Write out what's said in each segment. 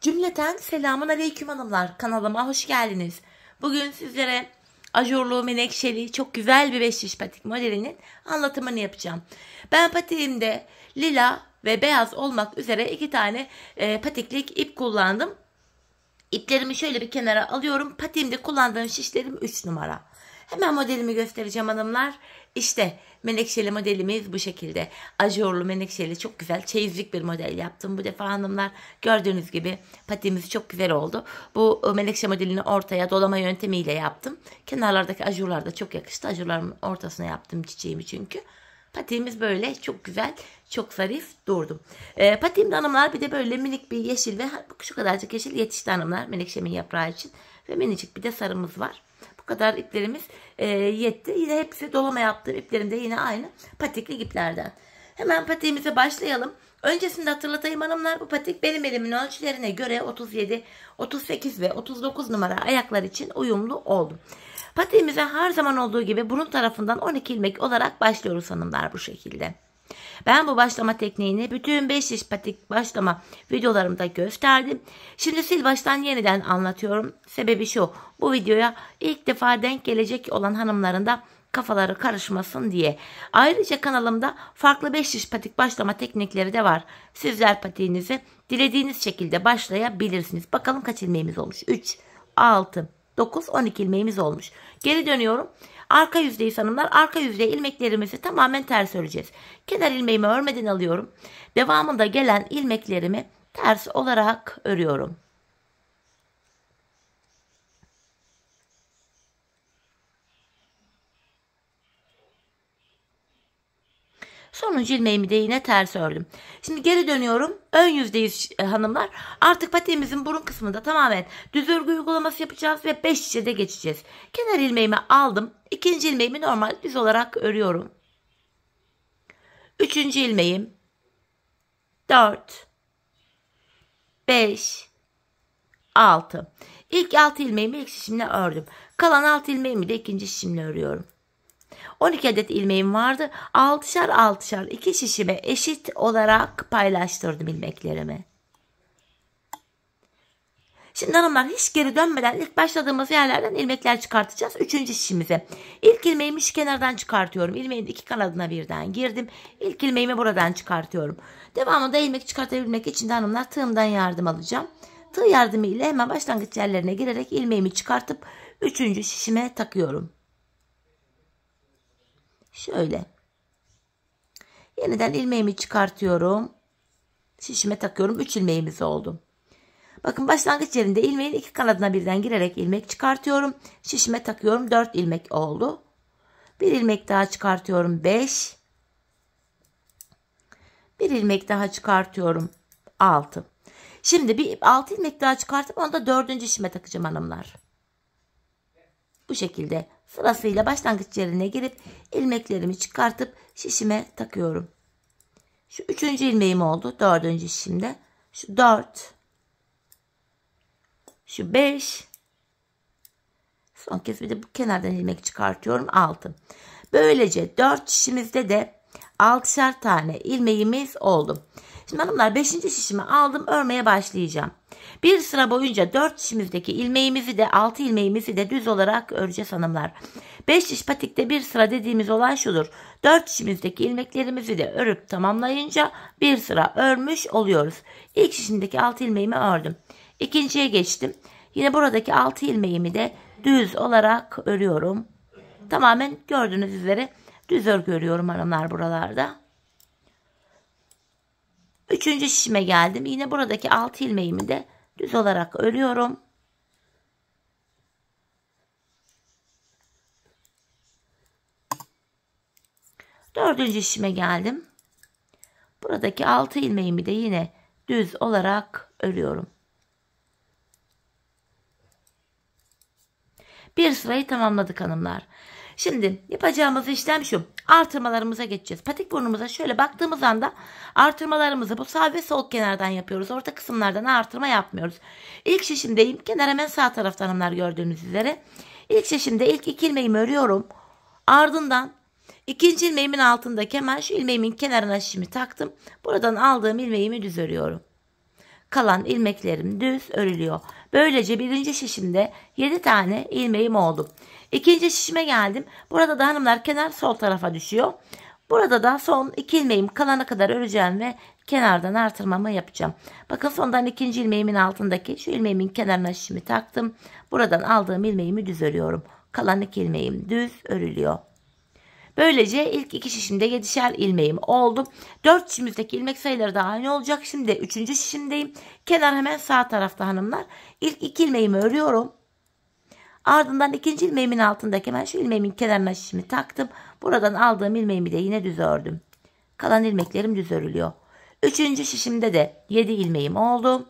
Cümleten selamun aleyküm hanımlar. Kanalıma hoş geldiniz. Bugün sizlere ajurlu, menekşeli, çok güzel bir 5 diş patik modelinin anlatımını yapacağım. Ben patiğimde lila ve beyaz olmak üzere 2 tane patiklik ip kullandım. İplerimi şöyle bir kenara alıyorum. Patiğimde kullandığım şişlerim 3 numara. Hemen modelimi göstereceğim hanımlar. İşte menekşeli modelimiz bu şekilde. Ajurlu menekşeli çok güzel çeyizlik bir model yaptım bu defa hanımlar. Gördüğünüz gibi patiğimiz çok güzel oldu. Bu menekşe modelini ortaya dolama yöntemiyle yaptım. Kenarlardaki ajurlar da çok yakıştı. Ajurların ortasına yaptım çiçeğimi çünkü. Patiğimiz böyle çok güzel, çok zarif durdu. Patiğimde hanımlar bir de böyle minik bir yeşil ve şu kadarcık yeşil yetişti hanımlar menekşemin yaprağı için. Ve minicik bir de sarımız var. Bu kadar iplerimiz yetti. Yine hepsi dolama yaptığım iplerim de yine aynı patikli iplerden. Hemen patiğimize başlayalım. Öncesinde hatırlatayım hanımlar, bu patik benim elimin ölçülerine göre 37, 38 ve 39 numara ayaklar için uyumlu oldu. Patiğimize her zaman olduğu gibi burun tarafından 12 ilmek olarak başlıyoruz hanımlar bu şekilde. Ben bu başlama tekniğini bütün 5 diş patik başlama videolarımda gösterdim. Şimdi sil baştan yeniden anlatıyorum. Sebebi şu: bu videoya ilk defa denk gelecek olan hanımların da kafaları karışmasın diye. Ayrıca kanalımda farklı 5 diş patik başlama teknikleri de var. Sizler patiğinizi dilediğiniz şekilde başlayabilirsiniz. Bakalım kaç ilmeğimiz olmuş? 3, 6, 9, 12 ilmeğimiz olmuş. Geri dönüyorum. Arka yüzdeyiz hanımlar. Arka yüzdeye ilmeklerimizi tamamen ters öreceğiz. Kenar ilmeğimi örmeden alıyorum. Devamında gelen ilmeklerimi ters olarak örüyorum. Sonuncu ilmeğimi de yine ters ördüm. Şimdi geri dönüyorum. Ön yüzdeyiz hanımlar. Artık patiğimizin burun kısmında tamamen düz örgü uygulaması yapacağız ve 5 şişe de geçeceğiz. Kenar ilmeğimi aldım. İkinci ilmeğimi normal düz olarak örüyorum. Üçüncü ilmeğim 4, 5, 6. İlk 6 ilmeğimi ilk şişimle ördüm. Kalan 6 ilmeğimi de ikinci şişimle örüyorum. 12 adet ilmeğim vardı. 6'şar 6'şar 2 şişime eşit olarak paylaştırdım ilmeklerimi. Şimdi hanımlar hiç geri dönmeden ilk başladığımız yerlerden ilmekler çıkartacağız. 3. şişimize. İlk ilmeğimi şu kenardan çıkartıyorum. İlmeğin iki kanadına birden girdim. İlk ilmeğimi buradan çıkartıyorum. Devamında ilmek çıkartabilmek için de hanımlar tığımdan yardım alacağım. Tığ yardımı ile hemen başlangıç yerlerine girerek ilmeğimi çıkartıp 3. şişime takıyorum. Şöyle. Yeniden ilmeğimi çıkartıyorum. Şişime takıyorum. 3 ilmeğimiz oldu. Bakın başlangıç yerinde ilmeğin iki kanadına birden girerek ilmek çıkartıyorum. Şişime takıyorum. 4 ilmek oldu. Bir ilmek daha çıkartıyorum. 5. Bir ilmek daha çıkartıyorum. 6. Şimdi bir 6 ilmek daha çıkartıp onu da 4. şişime takacağım hanımlar. Bu şekilde sırasıyla başlangıç yerine girip ilmeklerimi çıkartıp şişime takıyorum. Şu 3. ilmeğim oldu. 4. şişimde. Şu 4. Şu 5. Son kez bir de bu kenardan ilmek çıkartıyorum. 6. Böylece 4 şişimizde de 6'şar tane ilmeğimiz oldu. Şimdi hanımlar 5. şişimi aldım, örmeye başlayacağım. Bir sıra boyunca 4 şişimizdeki ilmeğimizi de 6 ilmeğimizi de düz olarak öreceğiz hanımlar. 5 şiş patikte bir sıra dediğimiz olay şudur: 4 şişimizdeki ilmeklerimizi de örüp tamamlayınca bir sıra örmüş oluyoruz. İlk şişimdeki 6 ilmeğimi ördüm. İkinciye geçtim. Yine buradaki 6 ilmeğimi de düz olarak örüyorum. Tamamen gördüğünüz üzere düz örgü örüyorum hanımlar buralarda. 3. şişime geldim. Yine buradaki 6 ilmeğimi de düz olarak örüyorum. Dördüncü şişime geldim. Buradaki 6 ilmeğimi de yine düz olarak örüyorum. Bir sırayı tamamladık hanımlar. Şimdi yapacağımız işlem şu: artırmalarımıza geçeceğiz. Patik burnumuza şöyle baktığımız anda artırmalarımızı bu sağ ve sol kenardan yapıyoruz. Orta kısımlardan artırma yapmıyoruz. İlk şişimdeyim. Kenar hemen sağ tarafta hanımlar, gördüğünüz üzere. İlk şişimde ilk 2 ilmeğimi örüyorum. Ardından ikinci ilmeğimin altındaki hemen şu ilmeğimin kenarına şişimi taktım. Buradan aldığım ilmeğimi düz örüyorum. Kalan ilmeklerim düz örülüyor. Böylece birinci şişimde 7 tane ilmeğim oldu. İkinci şişime geldim. Burada da hanımlar kenar sol tarafa düşüyor. Burada da son 2 ilmeğim kalana kadar öreceğim ve kenardan artırmamı yapacağım. Bakın sondan ikinci ilmeğimin altındaki şu ilmeğimin kenarına şişimi taktım. Buradan aldığım ilmeğimi düz örüyorum. Kalan 2 ilmeğim düz örülüyor. Böylece ilk 2 şişimde 7'şer ilmeğim oldu. 4 şişimizdeki ilmek sayıları da aynı olacak. Şimdi 3. şişimdeyim. Kenar hemen sağ tarafta hanımlar. İlk 2 ilmeğimi örüyorum. Ardından ikinci ilmeğimin altındaki hemen şu ilmeğimin kenarına şişimi taktım. Buradan aldığım ilmeğimi de yine düz ördüm. Kalan ilmeklerim düz örülüyor. 3. şişimde de 7 ilmeğim oldu.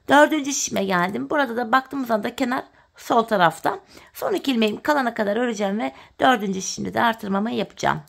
4. şişime geldim. Burada da baktığımız anda kenar sol tarafta. Son 2 ilmeğim kalana kadar öreceğim ve 4. şişimde de artırmamı yapacağım.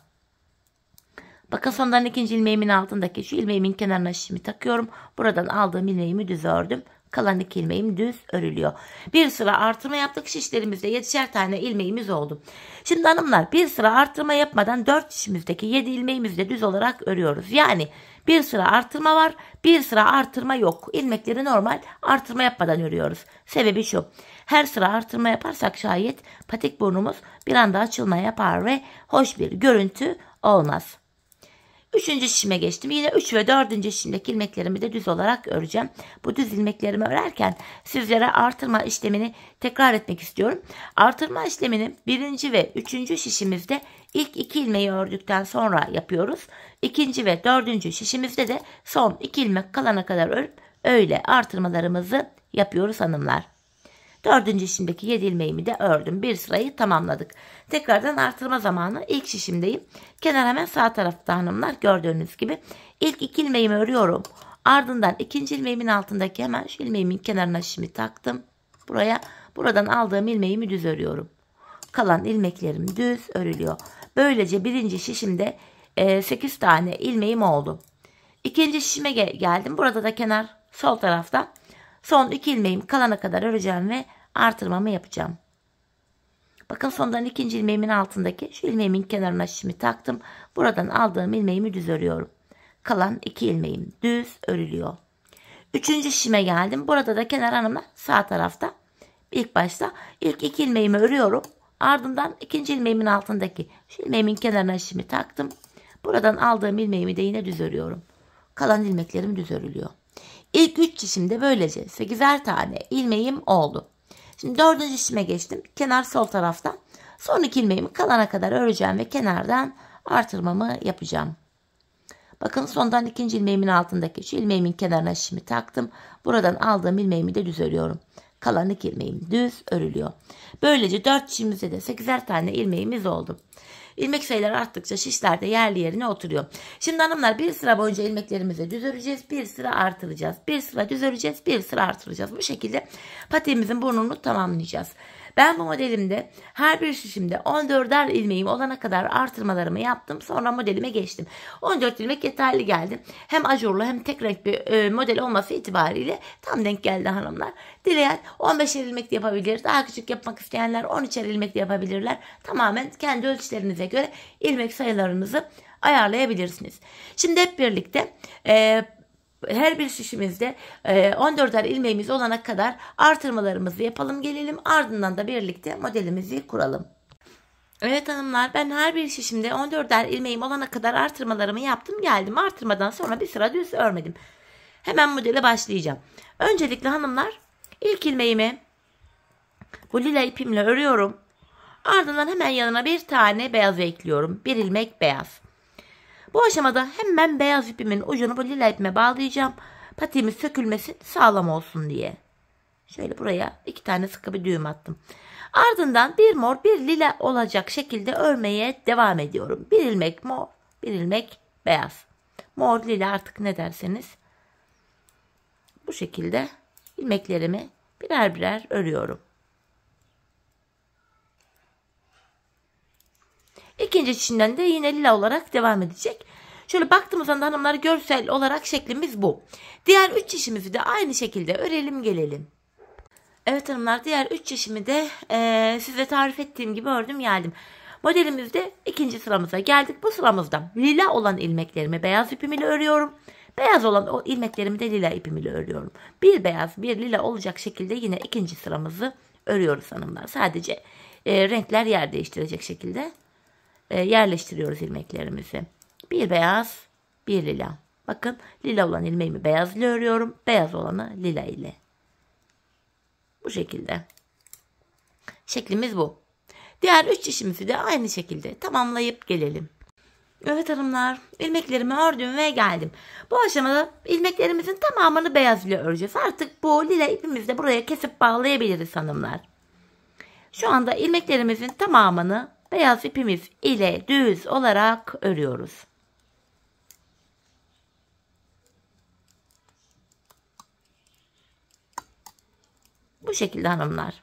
Bakın sondan ikinci ilmeğimin altındaki şu ilmeğimin kenarına şişimi takıyorum. Buradan aldığım ilmeğimi düz ördüm. Kalan 2 ilmeğim düz örülüyor. Bir sıra artırma yaptık. Şişlerimizde 7'şer tane ilmeğimiz oldu. Şimdi hanımlar bir sıra artırma yapmadan 4 şişimizdeki 7 ilmeğimizi de düz olarak örüyoruz. Yani bir sıra artırma var, bir sıra artırma yok. İlmekleri normal artırma yapmadan örüyoruz. Sebebi şu. Her sıra artırma yaparsak şayet patik burnumuz bir anda açılma yapar ve hoş bir görüntü olmaz. 3. şişime geçtim. Yine 3 ve 4. şişimdeki ilmeklerimi de düz olarak öreceğim. Bu düz ilmeklerimi örerken sizlere artırma işlemini tekrar etmek istiyorum. Artırma işlemini 1. ve 3. şişimizde ilk 2 ilmeği ördükten sonra yapıyoruz. 2. ve 4. şişimizde de son 2 ilmek kalana kadar örüp öyle artırmalarımızı yapıyoruz hanımlar. 4. şişimdeki 7 ilmeğimi de ördüm. Bir sırayı tamamladık. Tekrardan artırma zamanı. İlk şişimdeyim. Kenar hemen sağ tarafta hanımlar. Gördüğünüz gibi. İlk 2 ilmeğimi örüyorum. Ardından ikinci ilmeğimin altındaki hemen şu ilmeğimin kenarına şişimi taktım. Buradan aldığım ilmeğimi düz örüyorum. Kalan ilmeklerim düz örülüyor. Böylece birinci şişimde 8 tane ilmeğim oldu. İkinci şişime geldim. Burada da kenar sol tarafta. Son 2 ilmeğim kalana kadar öreceğim ve artırmamı yapacağım. Bakın sondan ikinci ilmeğimin altındaki şu ilmeğimin kenarına şişimi taktım. Buradan aldığım ilmeğimi düz örüyorum. Kalan 2 ilmeğim düz örülüyor. 3. şişime geldim. Burada da kenar hanımlar sağ tarafta. İlk başta ilk 2 ilmeğimi örüyorum. Ardından ikinci ilmeğimin altındaki şu ilmeğimin kenarına şişimi taktım. Buradan aldığım ilmeğimi de yine düz örüyorum. Kalan ilmeklerim düz örülüyor. İlk 3 şişimde böylece 8'er tane ilmeğim oldu. Şimdi 4. şişime geçtim. Kenar sol tarafta. Son 2 ilmeğimi kalana kadar öreceğim ve kenardan artırmamı yapacağım. Bakın sondan ikinci ilmeğimin altındaki şu ilmeğimin kenarına şişimi taktım. Buradan aldığım ilmeğimi de düz örüyorum. Kalan 2 ilmeğim düz örülüyor. Böylece 4 şişimizde de 8'er tane ilmeğimiz oldu. İlmek sayıları arttıkça şişler de yerli yerine oturuyor. Şimdi hanımlar bir sıra boyunca ilmeklerimizi düz öreceğiz. Bir sıra artıracağız. Bir sıra düz öreceğiz. Bir sıra artıracağız. Bu şekilde patiğimizin burnunu tamamlayacağız. Ben bu modelimde her bir şişimde 14'er ilmeğim olana kadar artırmalarımı yaptım. Sonra modelime geçtim. 14 ilmek yeterli geldi. Hem ajurlu hem tek renk bir model olması itibariyle tam denk geldi hanımlar. Dileyen 15'er ilmek de yapabilir. Daha küçük yapmak isteyenler 13'er ilmek de yapabilirler. Tamamen kendi ölçülerinize göre ilmek sayılarınızı ayarlayabilirsiniz. Şimdi hep birlikte her bir şişimizde 14'er ilmeğimiz olana kadar artırmalarımızı yapalım gelelim. Ardından da birlikte modelimizi kuralım. Evet hanımlar, ben her bir şişimde 14'er ilmeğim olana kadar artırmalarımı yaptım geldim. Artırmadan sonra bir sıra düz örmedim. Hemen modele başlayacağım. Öncelikle hanımlar ilk ilmeğimi bu lila ipimle örüyorum. Ardından hemen yanına bir tane beyaz ekliyorum. Bir ilmek beyaz. Bu aşamada hemen beyaz ipimin ucunu bu lila ipime bağlayacağım. Patiğimiz sökülmesin, sağlam olsun diye. Şöyle buraya 2 tane sıkı bir düğüm attım. Ardından bir mor bir lila olacak şekilde örmeye devam ediyorum. Bir ilmek mor, bir ilmek beyaz. Mor lila artık ne derseniz. Bu şekilde ilmeklerimi birer birer örüyorum. İkinci şişinden de yine lila olarak devam edecek. Şöyle baktığımız anda hanımlar görsel olarak şeklimiz bu. Diğer 3 şişimizi de aynı şekilde örelim gelelim. Evet hanımlar, diğer 3 şişimi de size tarif ettiğim gibi ördüm geldim. Modelimizde ikinci sıramıza geldik. Bu sıramızda lila olan ilmeklerimi beyaz ipim ile örüyorum. Beyaz olan o ilmeklerimi de lila ipim ile örüyorum. Bir beyaz bir lila olacak şekilde yine ikinci sıramızı örüyoruz hanımlar. Sadece renkler yer değiştirecek şekilde yerleştiriyoruz ilmeklerimizi. Bir beyaz bir lila. Bakın lila olan ilmeğimi beyaz ile örüyorum. Beyaz olanı lila ile. Bu şekilde. Şeklimiz bu. Diğer 3 işimizi de aynı şekilde tamamlayıp gelelim. Evet hanımlar, ilmeklerimi ördüm ve geldim. Bu aşamada ilmeklerimizin tamamını beyaz ile öreceğiz. Artık bu lila ipimizi de buraya kesip bağlayabiliriz hanımlar. Şu anda ilmeklerimizin tamamını beyaz ipimiz ile düz olarak örüyoruz. Bu şekilde hanımlar.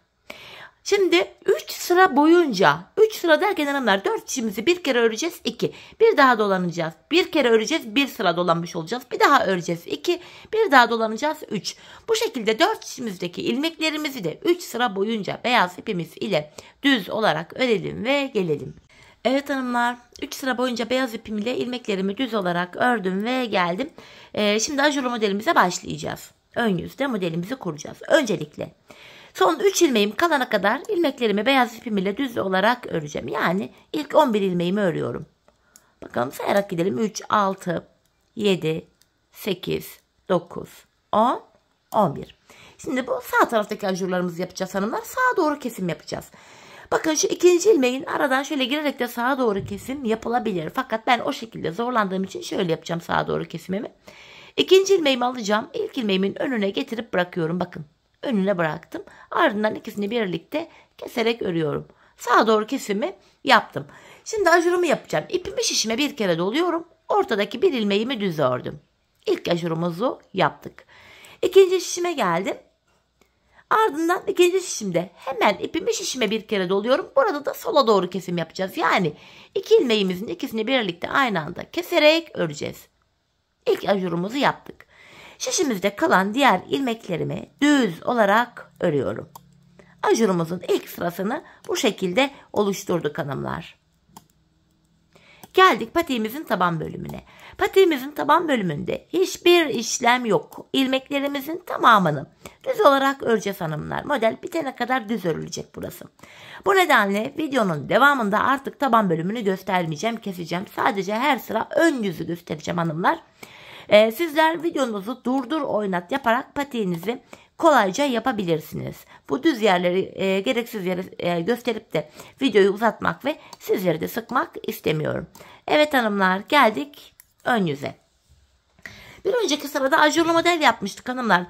Şimdi 3 sıra boyunca 3 sıra derken hanımlar 4 işimizi bir kere öreceğiz 2. Bir daha dolanacağız. Bir kere öreceğiz, bir sıra dolanmış olacağız. Bir daha öreceğiz 2. Bir daha dolanacağız 3. Bu şekilde 4 işimizdeki ilmeklerimizi de 3 sıra boyunca beyaz ipimiz ile düz olarak örelim ve gelelim. Evet hanımlar, 3 sıra boyunca beyaz ipim ile ilmeklerimi düz olarak ördüm ve geldim. Şimdi ajurlu modelimize başlayacağız. Ön yüzde modelimizi kuracağız. Öncelikle son 3 ilmeğim kalana kadar ilmeklerimi beyaz ipim ile düz olarak öreceğim. Yani ilk 11 ilmeğimi örüyorum. Bakalım sayarak gidelim. 3, 6, 7, 8, 9, 10, 11. Şimdi bu sağ taraftaki ajurlarımızı yapacağız hanımlar. Sağa doğru kesim yapacağız. Bakın şu ikinci ilmeğin aradan şöyle girerek de sağa doğru kesim yapılabilir. Fakat ben o şekilde zorlandığım için şöyle yapacağım sağa doğru kesimimi. İkinci ilmeğimi alacağım. İlk ilmeğimin önüne getirip bırakıyorum. Bakın. Önüne bıraktım. Ardından ikisini birlikte keserek örüyorum. Sağa doğru kesimi yaptım. Şimdi ajurumu yapacağım. İpimi şişime bir kere doluyorum. Ortadaki bir ilmeğimi düz ördüm. İlk ajurumuzu yaptık. İkinci şişime geldim. Ardından ikinci şişimde hemen ipimi şişime bir kere doluyorum. Burada da sola doğru kesim yapacağız. Yani iki ilmeğimizin ikisini birlikte aynı anda keserek öreceğiz. İlk ajurumuzu yaptık. Şişimizde kalan diğer ilmeklerimi düz olarak örüyorum. Ajurumuzun ilk sırasını bu şekilde oluşturduk hanımlar. Geldik patiğimizin taban bölümüne. Patiğimizin taban bölümünde hiçbir işlem yok. İlmeklerimizin tamamını düz olarak öreceğiz hanımlar. Model bitene kadar düz örülecek burası. Bu nedenle videonun devamında artık taban bölümünü göstermeyeceğim, keseceğim. Sadece her sıra ön yüzü göstereceğim hanımlar. Sizler videonuzu durdur oynat yaparak patiğinizi kolayca yapabilirsiniz. Bu düz yerleri gereksiz yere gösterip de videoyu uzatmak ve sizleri de sıkmak istemiyorum. Evet hanımlar, geldik ön yüze. Bir önceki sırada ajurlu model yapmıştık hanımlar.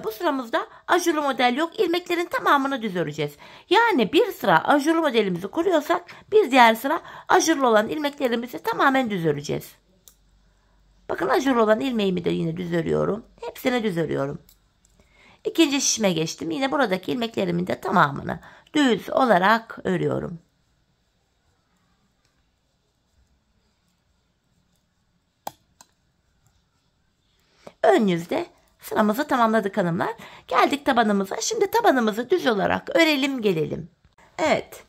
Bu sıramızda ajurlu model yok. İlmeklerin tamamını düz öreceğiz. Yani bir sıra ajurlu modelimizi kuruyorsak bir diğer sıra ajurlu olan ilmeklerimizi tamamen düz öreceğiz. Bakın ajurlu olan ilmeğimi de yine düz örüyorum. Hepsini düz örüyorum. İkinci şişime geçtim. Yine buradaki ilmeklerimin de tamamını düz olarak örüyorum. Ön yüzde sıramızı tamamladık hanımlar. Geldik tabanımıza. Şimdi tabanımızı düz olarak örelim gelelim. Evet.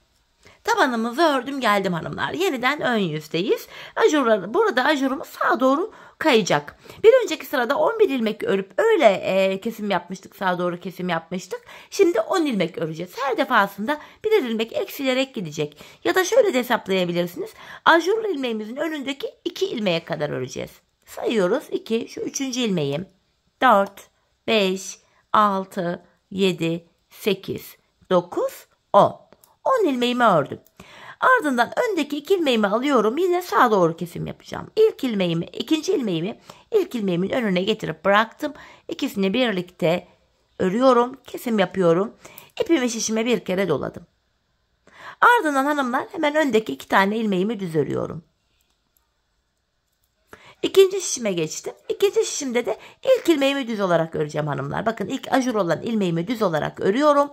Tabanımızı ördüm geldim hanımlar. Yeniden ön yüzdeyiz. Burada ajurumuz sağa doğru kayacak. Bir önceki sırada 11 ilmek örüp öyle kesim yapmıştık. Sağa doğru kesim yapmıştık. Şimdi 10 ilmek öreceğiz. Her defasında birer ilmek eksilerek gidecek. Ya da şöyle de hesaplayabilirsiniz. Ajurlu ilmeğimizin önündeki 2 ilmeğe kadar öreceğiz. Sayıyoruz. 2, şu 3. ilmeğim. 4, 5, 6, 7, 8, 9, 10. 10 ilmeğimi ördüm. Ardından öndeki 2 ilmeğimi alıyorum. Yine sağa doğru kesim yapacağım. İkinci ilmeğimi ilk ilmeğimin önüne getirip bıraktım. İkisini birlikte örüyorum. Kesim yapıyorum. İpimi şişime bir kere doladım. Ardından hanımlar hemen öndeki 2 tane ilmeğimi düz örüyorum. İkinci şişime geçtim. İkinci şişimde de ilk ilmeğimi düz olarak öreceğim hanımlar. Bakın ilk ajur olan ilmeğimi düz olarak örüyorum.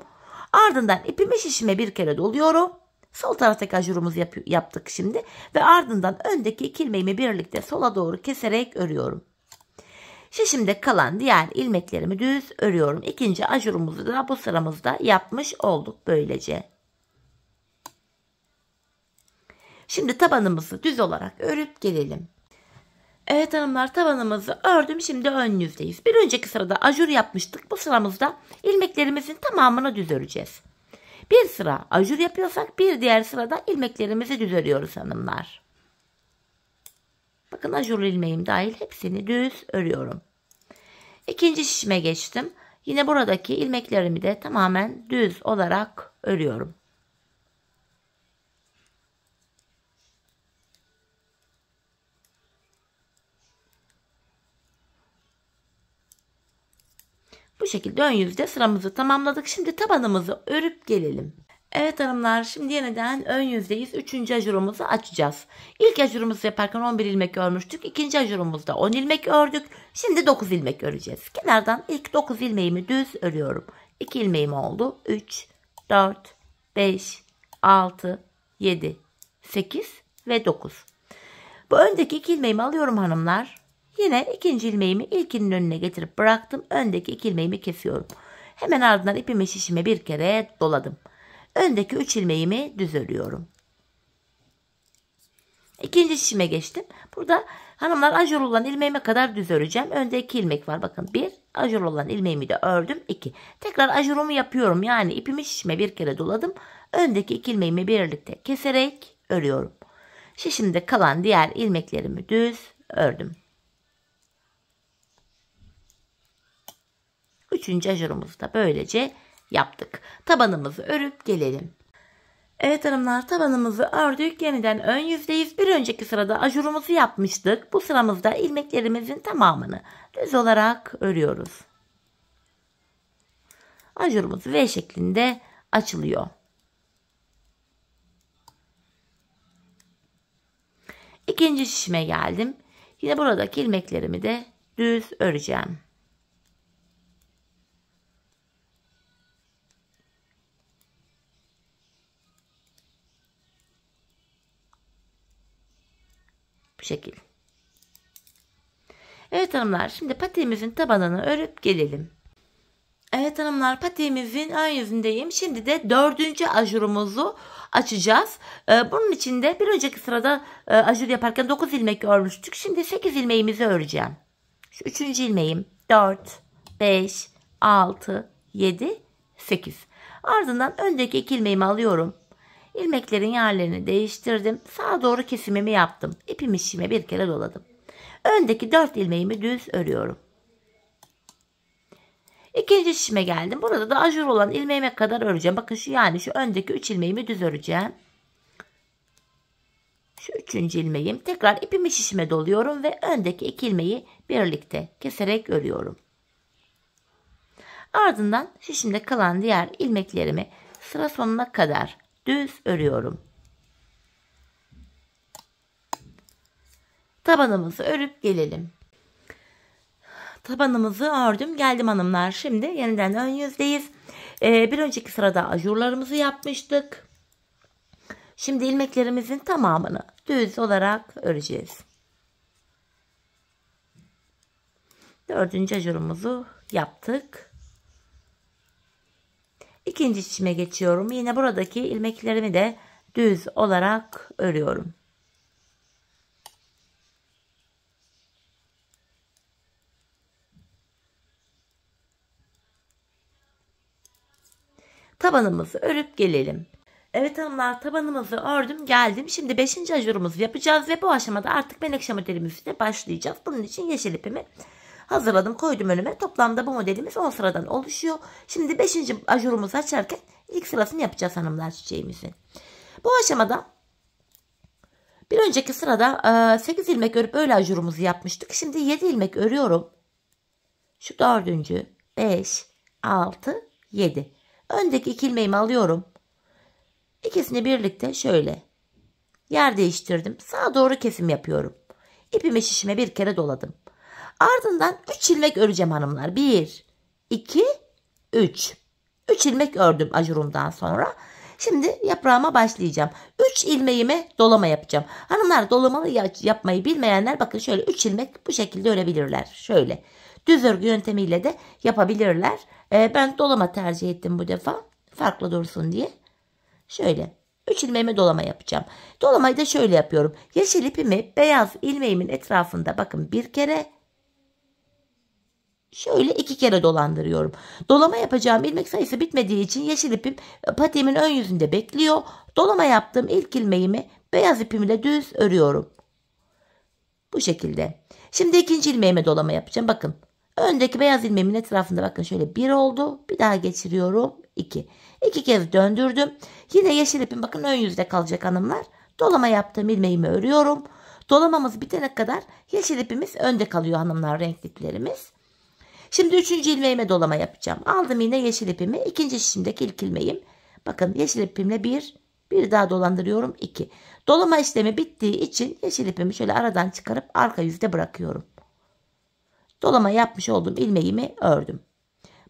Ardından ipimi şişime bir kere doluyorum. Sol taraftaki ajurumuzu yaptık şimdi. Ve ardından öndeki 2 ilmeğimi birlikte sola doğru keserek örüyorum. Şişimde kalan diğer ilmeklerimi düz örüyorum. İkinci ajurumuzu da bu sıramızda yapmış olduk böylece. Şimdi tabanımızı düz olarak örüp gelelim. Evet hanımlar, tabanımızı ördüm. Şimdi ön yüzdeyiz. Bir önceki sırada ajur yapmıştık. Bu sıramızda ilmeklerimizin tamamını düz öreceğiz. Bir sıra ajur yapıyorsak bir diğer sırada ilmeklerimizi düz örüyoruz hanımlar. Bakın ajurlu ilmeğim dahil hepsini düz örüyorum. İkinci şişime geçtim. Yine buradaki ilmeklerimi de tamamen düz olarak örüyorum. Bu şekilde ön yüzde sıramızı tamamladık. Şimdi tabanımızı örüp gelelim. Evet hanımlar, şimdi yeniden ön yüzdeyiz. Üçüncü ajurumuzu açacağız. İlk ajurumuzu yaparken 11 ilmek örmüştük. İkinci ajurumuzda 10 ilmek ördük. Şimdi 9 ilmek öreceğiz. Kenardan ilk 9 ilmeğimi düz örüyorum. 2 ilmeğim oldu. 3, 4, 5, 6, 7, 8 ve 9. Bu öndeki 2 ilmeğimi alıyorum hanımlar. Yine ikinci ilmeğimi ilkinin önüne getirip bıraktım. Öndeki 2 ilmeğimi kesiyorum. Hemen ardından ipimi şişime bir kere doladım. Öndeki 3 ilmeğimi düz örüyorum. İkinci şişime geçtim. Burada hanımlar ajur olan ilmeğime kadar düz öreceğim. Önde 2 ilmek var. Bakın 1. Ajur olan ilmeğimi de ördüm. 2. Tekrar ajurumu yapıyorum. Yani ipimi şişime bir kere doladım. Öndeki 2 ilmeğimi birlikte keserek örüyorum. Şişimde kalan diğer ilmeklerimi düz ördüm. Üçüncü ajurumuzu da böylece yaptık. Tabanımızı örüp gelelim. Evet hanımlar, tabanımızı ördük. Yeniden ön yüzdeyiz. Bir önceki sırada ajurumuzu yapmıştık. Bu sıramızda ilmeklerimizin tamamını düz olarak örüyoruz. Ajurumuz V şeklinde açılıyor. İkinci şişime geldim. Yine buradaki ilmeklerimi de düz öreceğim. Bu şekil. Evet hanımlar, şimdi patiğimizin tabanını örüp gelelim. Evet hanımlar, patiğimizin ön yüzündeyim. Şimdi de 4. ajurumuzu açacağız. Bunun için de bir önceki sırada ajur yaparken 9 ilmek örmüştük. Şimdi 8 ilmeğimizi öreceğim. Şu 3. ilmeğim 4, 5, 6, 7, 8. Ardından öndeki 2 ilmeğimi alıyorum. İlmeklerin yerlerini değiştirdim. Sağa doğru kesimimi yaptım. İpimi şişime bir kere doladım. Öndeki 4 ilmeğimi düz örüyorum. İkinci şişime geldim. Burada da ajur olan ilmeğime kadar öreceğim. Bakın şu öndeki 3 ilmeğimi düz öreceğim. Şu 3. ilmeğim. Tekrar ipimi şişime doluyorum ve öndeki 2 ilmeği birlikte keserek örüyorum. Ardından şişimde kalan diğer ilmeklerimi sıra sonuna kadar düz örüyorum. Tabanımızı örüp gelelim. Tabanımızı ördüm geldim hanımlar. Şimdi yeniden ön yüzdeyiz. Bir önceki sırada ajurlarımızı yapmıştık. Şimdi ilmeklerimizin tamamını düz olarak öreceğiz. 4. ajurumuzu yaptık. İkinci şişime geçiyorum. Yine buradaki ilmeklerimi de düz olarak örüyorum. Tabanımızı örüp gelelim. Evet hanımlar, tabanımızı ördüm geldim. Şimdi 5. ajurumuzu yapacağız ve bu aşamada artık menekşe modelimizle başlayacağız. Bunun için yeşil ipimi hazırladım, koydum önüme. Toplamda bu modelimiz 10 sıradan oluşuyor. Şimdi 5. ajurumuzu açarken ilk sırasını yapacağız hanımlar çiçeğimizin. Bu aşamada bir önceki sırada 8 ilmek örüp öyle ajurumuzu yapmıştık. Şimdi 7 ilmek örüyorum. Şu 4. 5, 6, 7. Öndeki 2 ilmeğimi alıyorum. İkisini birlikte şöyle yer değiştirdim. Sağa doğru kesim yapıyorum. İpimi şişime bir kere doladım. Ardından 3 ilmek öreceğim hanımlar. 1, 2, 3. 3 ilmek ördüm ajurumdan sonra. Şimdi yaprağıma başlayacağım. 3 ilmeğime dolama yapacağım. Hanımlar, dolamalı yapmayı bilmeyenler bakın şöyle 3 ilmek bu şekilde örebilirler. Şöyle düz örgü yöntemiyle de yapabilirler. Ben dolama tercih ettim bu defa. Farklı dursun diye. Şöyle 3 ilmeğime dolama yapacağım. Dolamayı da şöyle yapıyorum. Yeşil ipimi beyaz ilmeğimin etrafında bakın bir kere, şöyle 2 kere dolandırıyorum. Dolama yapacağım ilmek sayısı bitmediği için yeşil ipim patiğimin ön yüzünde bekliyor. Dolama yaptığım ilk ilmeğimi beyaz ipimle düz örüyorum. Bu şekilde. Şimdi ikinci ilmeğime dolama yapacağım. Bakın. Öndeki beyaz ilmeğimin etrafında bakın şöyle 1 oldu. Bir daha geçiriyorum. 2. 2 kez döndürdüm. Yine yeşil ipim bakın ön yüzde kalacak hanımlar. Dolama yaptığım ilmeğimi örüyorum. Dolamamız bitene kadar yeşil ipimiz önde kalıyor hanımlar, renkli iplerimiz. Şimdi 3. ilmeğime dolama yapacağım. Aldım yine yeşil ipimi. İkinci şişimdeki ilk ilmeğim. Bakın yeşil ipimle bir daha dolandırıyorum. 2. Dolama işlemi bittiği için yeşil ipimi şöyle aradan çıkarıp arka yüzde bırakıyorum. Dolama yapmış olduğum ilmeğimi ördüm.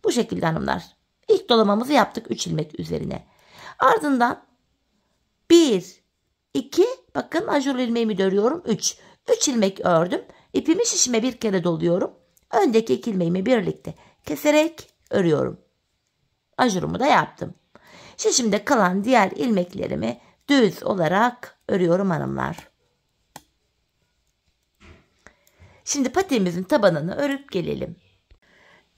Bu şekilde hanımlar. İlk dolamamızı yaptık 3 ilmek üzerine. Ardından 1, 2, bakın ajurlu ilmeğimi de örüyorum. 3. 3 ilmek ördüm. İpimi şişime bir kere doluyorum. Öndeki 2 ilmeğimi birlikte keserek örüyorum. Ajurumu da yaptım. Şişimde kalan diğer ilmeklerimi düz olarak örüyorum hanımlar. Şimdi patiğimizin tabanını örüp gelelim.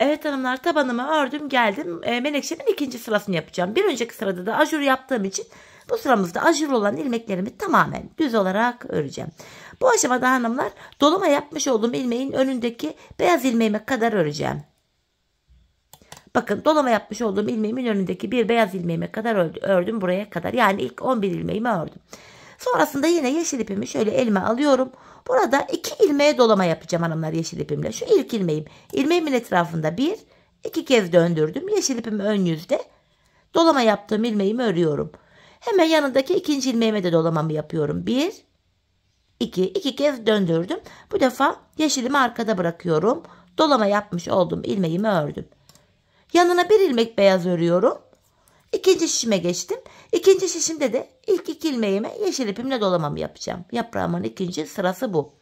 Evet hanımlar, tabanımı ördüm geldim. Menekşemin ikinci sırasını yapacağım. Bir önceki sırada da ajur yaptığım için bu sıramızda ajur olan ilmeklerimi tamamen düz olarak öreceğim. Bu aşamada hanımlar dolama yapmış olduğum ilmeğin önündeki beyaz ilmeğime kadar öreceğim. Bakın dolama yapmış olduğum ilmeğimin önündeki bir beyaz ilmeğime kadar ördüm buraya kadar. Yani ilk 11 ilmeğimi ördüm. Sonrasında yine yeşil ipimi şöyle elime alıyorum. Burada 2 ilmeğe dolama yapacağım hanımlar yeşil ipimle. Şu ilk ilmeğim. İlmeğimin etrafında 2 kez döndürdüm. Yeşil ipimi ön yüzde. Dolama yaptığım ilmeğimi örüyorum. Hemen yanındaki ikinci ilmeğime de dolamamı yapıyorum. 2 kez döndürdüm. Bu defa yeşilimi arkada bırakıyorum. Dolama yapmış olduğum ilmeğimi ördüm. Yanına bir ilmek beyaz örüyorum. İkinci şişime geçtim. İkinci şişimde de ilk 2 ilmeğime yeşil ipimle dolamamı yapacağım. Yaprağımın ikinci sırası bu.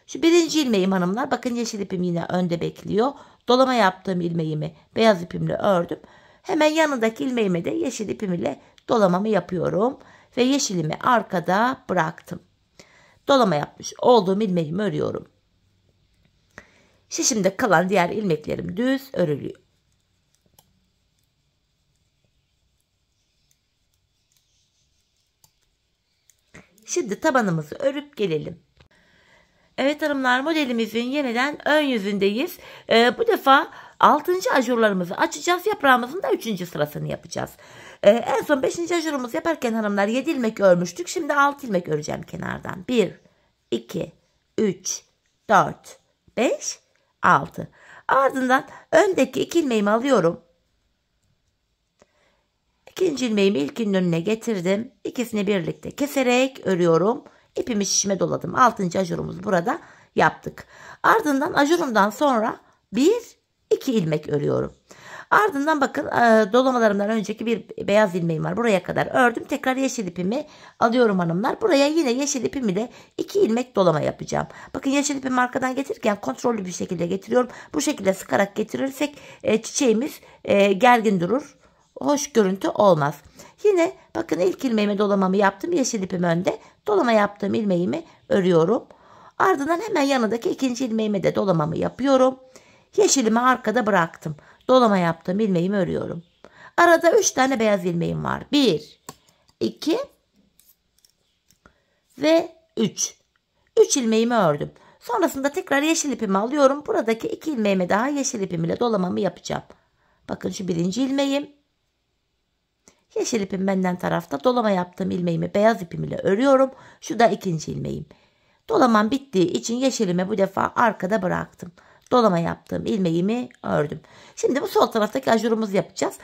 Şu birinci ilmeğim hanımlar. Bakın yeşil ipim yine önde bekliyor. Dolama yaptığım ilmeğimi beyaz ipimle ördüm. Hemen yanındaki ilmeğime de yeşil ipim ile dolamamı yapıyorum. Ve yeşilimi arkada bıraktım. Dolama yapmış olduğum ilmeğimi örüyorum. Şişimde kalan diğer ilmeklerim düz örülüyor. Şimdi tabanımızı örüp gelelim. Evet hanımlar, modelimizin yeniden ön yüzündeyiz. Bu defa 6. ajurlarımızı açacağız. Yaprağımızın da 3. sırasını yapacağız. En son 5. ajurumuzu yaparken hanımlar 7 ilmek örmüştük. Şimdi 6 ilmek öreceğim kenardan. 1, 2, 3, 4, 5, 6. Ardından öndeki 2 ilmeğimi alıyorum. İkinci ilmeğimi ilkinin önüne getirdim. İkisini birlikte keserek örüyorum. İpimi şişime doladım. 6. ajurumuz burada yaptık. Ardından ajurumdan sonra 2 ilmek örüyorum. Ardından bakın dolamalarımdan önceki bir beyaz ilmeğim var. Buraya kadar ördüm. Tekrar yeşil ipimi alıyorum hanımlar. Buraya yine yeşil ipimi de 2 ilmek dolama yapacağım. Bakın yeşil ipimi arkadan getirirken kontrollü bir şekilde getiriyorum. Bu şekilde sıkarak getirirsek çiçeğimiz gergin durur. Hoş görüntü olmaz. Yine bakın ilk ilmeğime dolamamı yaptım. Yeşil ipim önde. Dolama yaptığım ilmeğimi örüyorum. Ardından hemen yanındaki ikinci ilmeğime de dolamamı yapıyorum. Yeşilimi arkada bıraktım. Dolama yaptığım ilmeğimi örüyorum. Arada 3 tane beyaz ilmeğim var. 1, 2 ve 3. 3 ilmeğimi ördüm. Sonrasında tekrar yeşil ipimi alıyorum. Buradaki 2 ilmeğime daha yeşil ipim ile dolamamı yapacağım. Bakın şu birinci ilmeğim. Yeşil ipim benden tarafta. Dolama yaptığım ilmeğimi beyaz ipim ile örüyorum. Şu da ikinci ilmeğim. Dolamam bittiği için yeşilimi bu defa arkada bıraktım. Dolama yaptığım ilmeğimi ördüm. Şimdi bu sol taraftaki ajurumuzu yapacağız.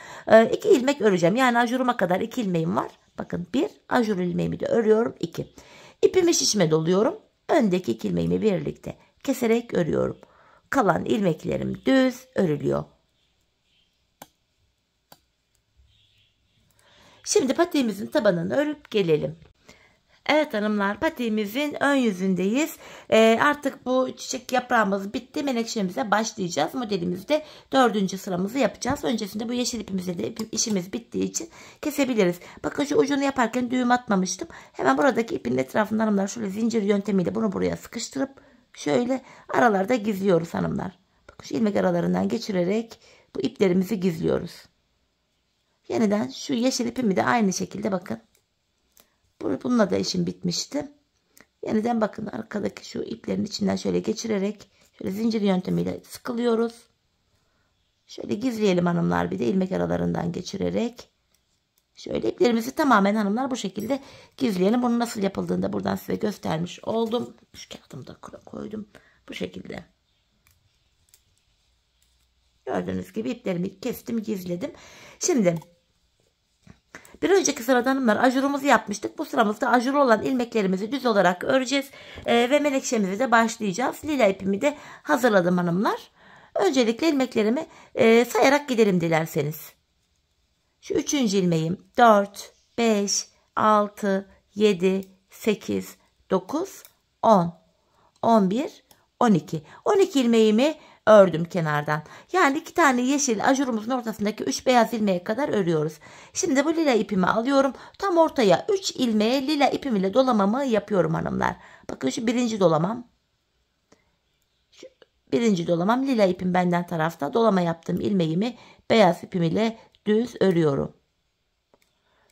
2 ilmek öreceğim. Yani ajuruma kadar 2 ilmeğim var. Bakın 1 ajur ilmeğimi de örüyorum. 2. İpimi şişime doluyorum. Öndeki 2 ilmeğimi birlikte keserek örüyorum. Kalan ilmeklerim düz örülüyor. Şimdi patiğimizin tabanını örüp gelelim. Evet hanımlar, patiğimizin ön yüzündeyiz. Artık bu çiçek yaprağımız bitti. Menekşemize başlayacağız. Modelimizde 4. sıramızı yapacağız. Öncesinde bu yeşil ipimizle de işimiz bittiği için kesebiliriz. Bakın şu ucunu yaparken düğüm atmamıştım. Hemen buradaki ipin etrafından hanımlar şöyle zincir yöntemiyle bunu buraya sıkıştırıp şöyle aralarda gizliyoruz hanımlar. Bakın şu ilmek aralarından geçirerek bu iplerimizi gizliyoruz. Yeniden şu yeşil ipimi de aynı şekilde bakın. Bununla da işim bitmişti. Yeniden bakın arkadaki şu iplerin içinden şöyle geçirerek şöyle zincir yöntemiyle sıkılıyoruz. Şöyle gizleyelim hanımlar, bir de ilmek aralarından geçirerek. Şöyle iplerimizi tamamen hanımlar bu şekilde gizleyelim. Bunu nasıl yapıldığını da buradan size göstermiş oldum. Şu kağıdımı da koydum. Bu şekilde. Gördüğünüz gibi iplerimi kestim, gizledim. Şimdi bir önceki sırada hanımlar ajurumuzu yapmıştık. Bu sıramızda ajuru olan ilmeklerimizi düz olarak öreceğiz. Ve menekşemize de başlayacağız. Lila ipimi de hazırladım hanımlar. Öncelikle ilmeklerimi sayarak gidelim dilerseniz. Şu 3. ilmeğim 4, 5, 6, 7, 8, 9, 10, 11, 12. 12 ilmeğimi ördüm kenardan. Yani 2 tane yeşil ajurumuzun ortasındaki 3 beyaz ilmeğe kadar örüyoruz. Şimdi bu lila ipimi alıyorum. Tam ortaya 3 ilmeğe lila ipim ile dolamamı yapıyorum hanımlar. Bakın şu 1. dolamam. Şu 1. dolamam, lila ipim benden tarafta. Dolama yaptığım ilmeğimi beyaz ipim ile düz örüyorum.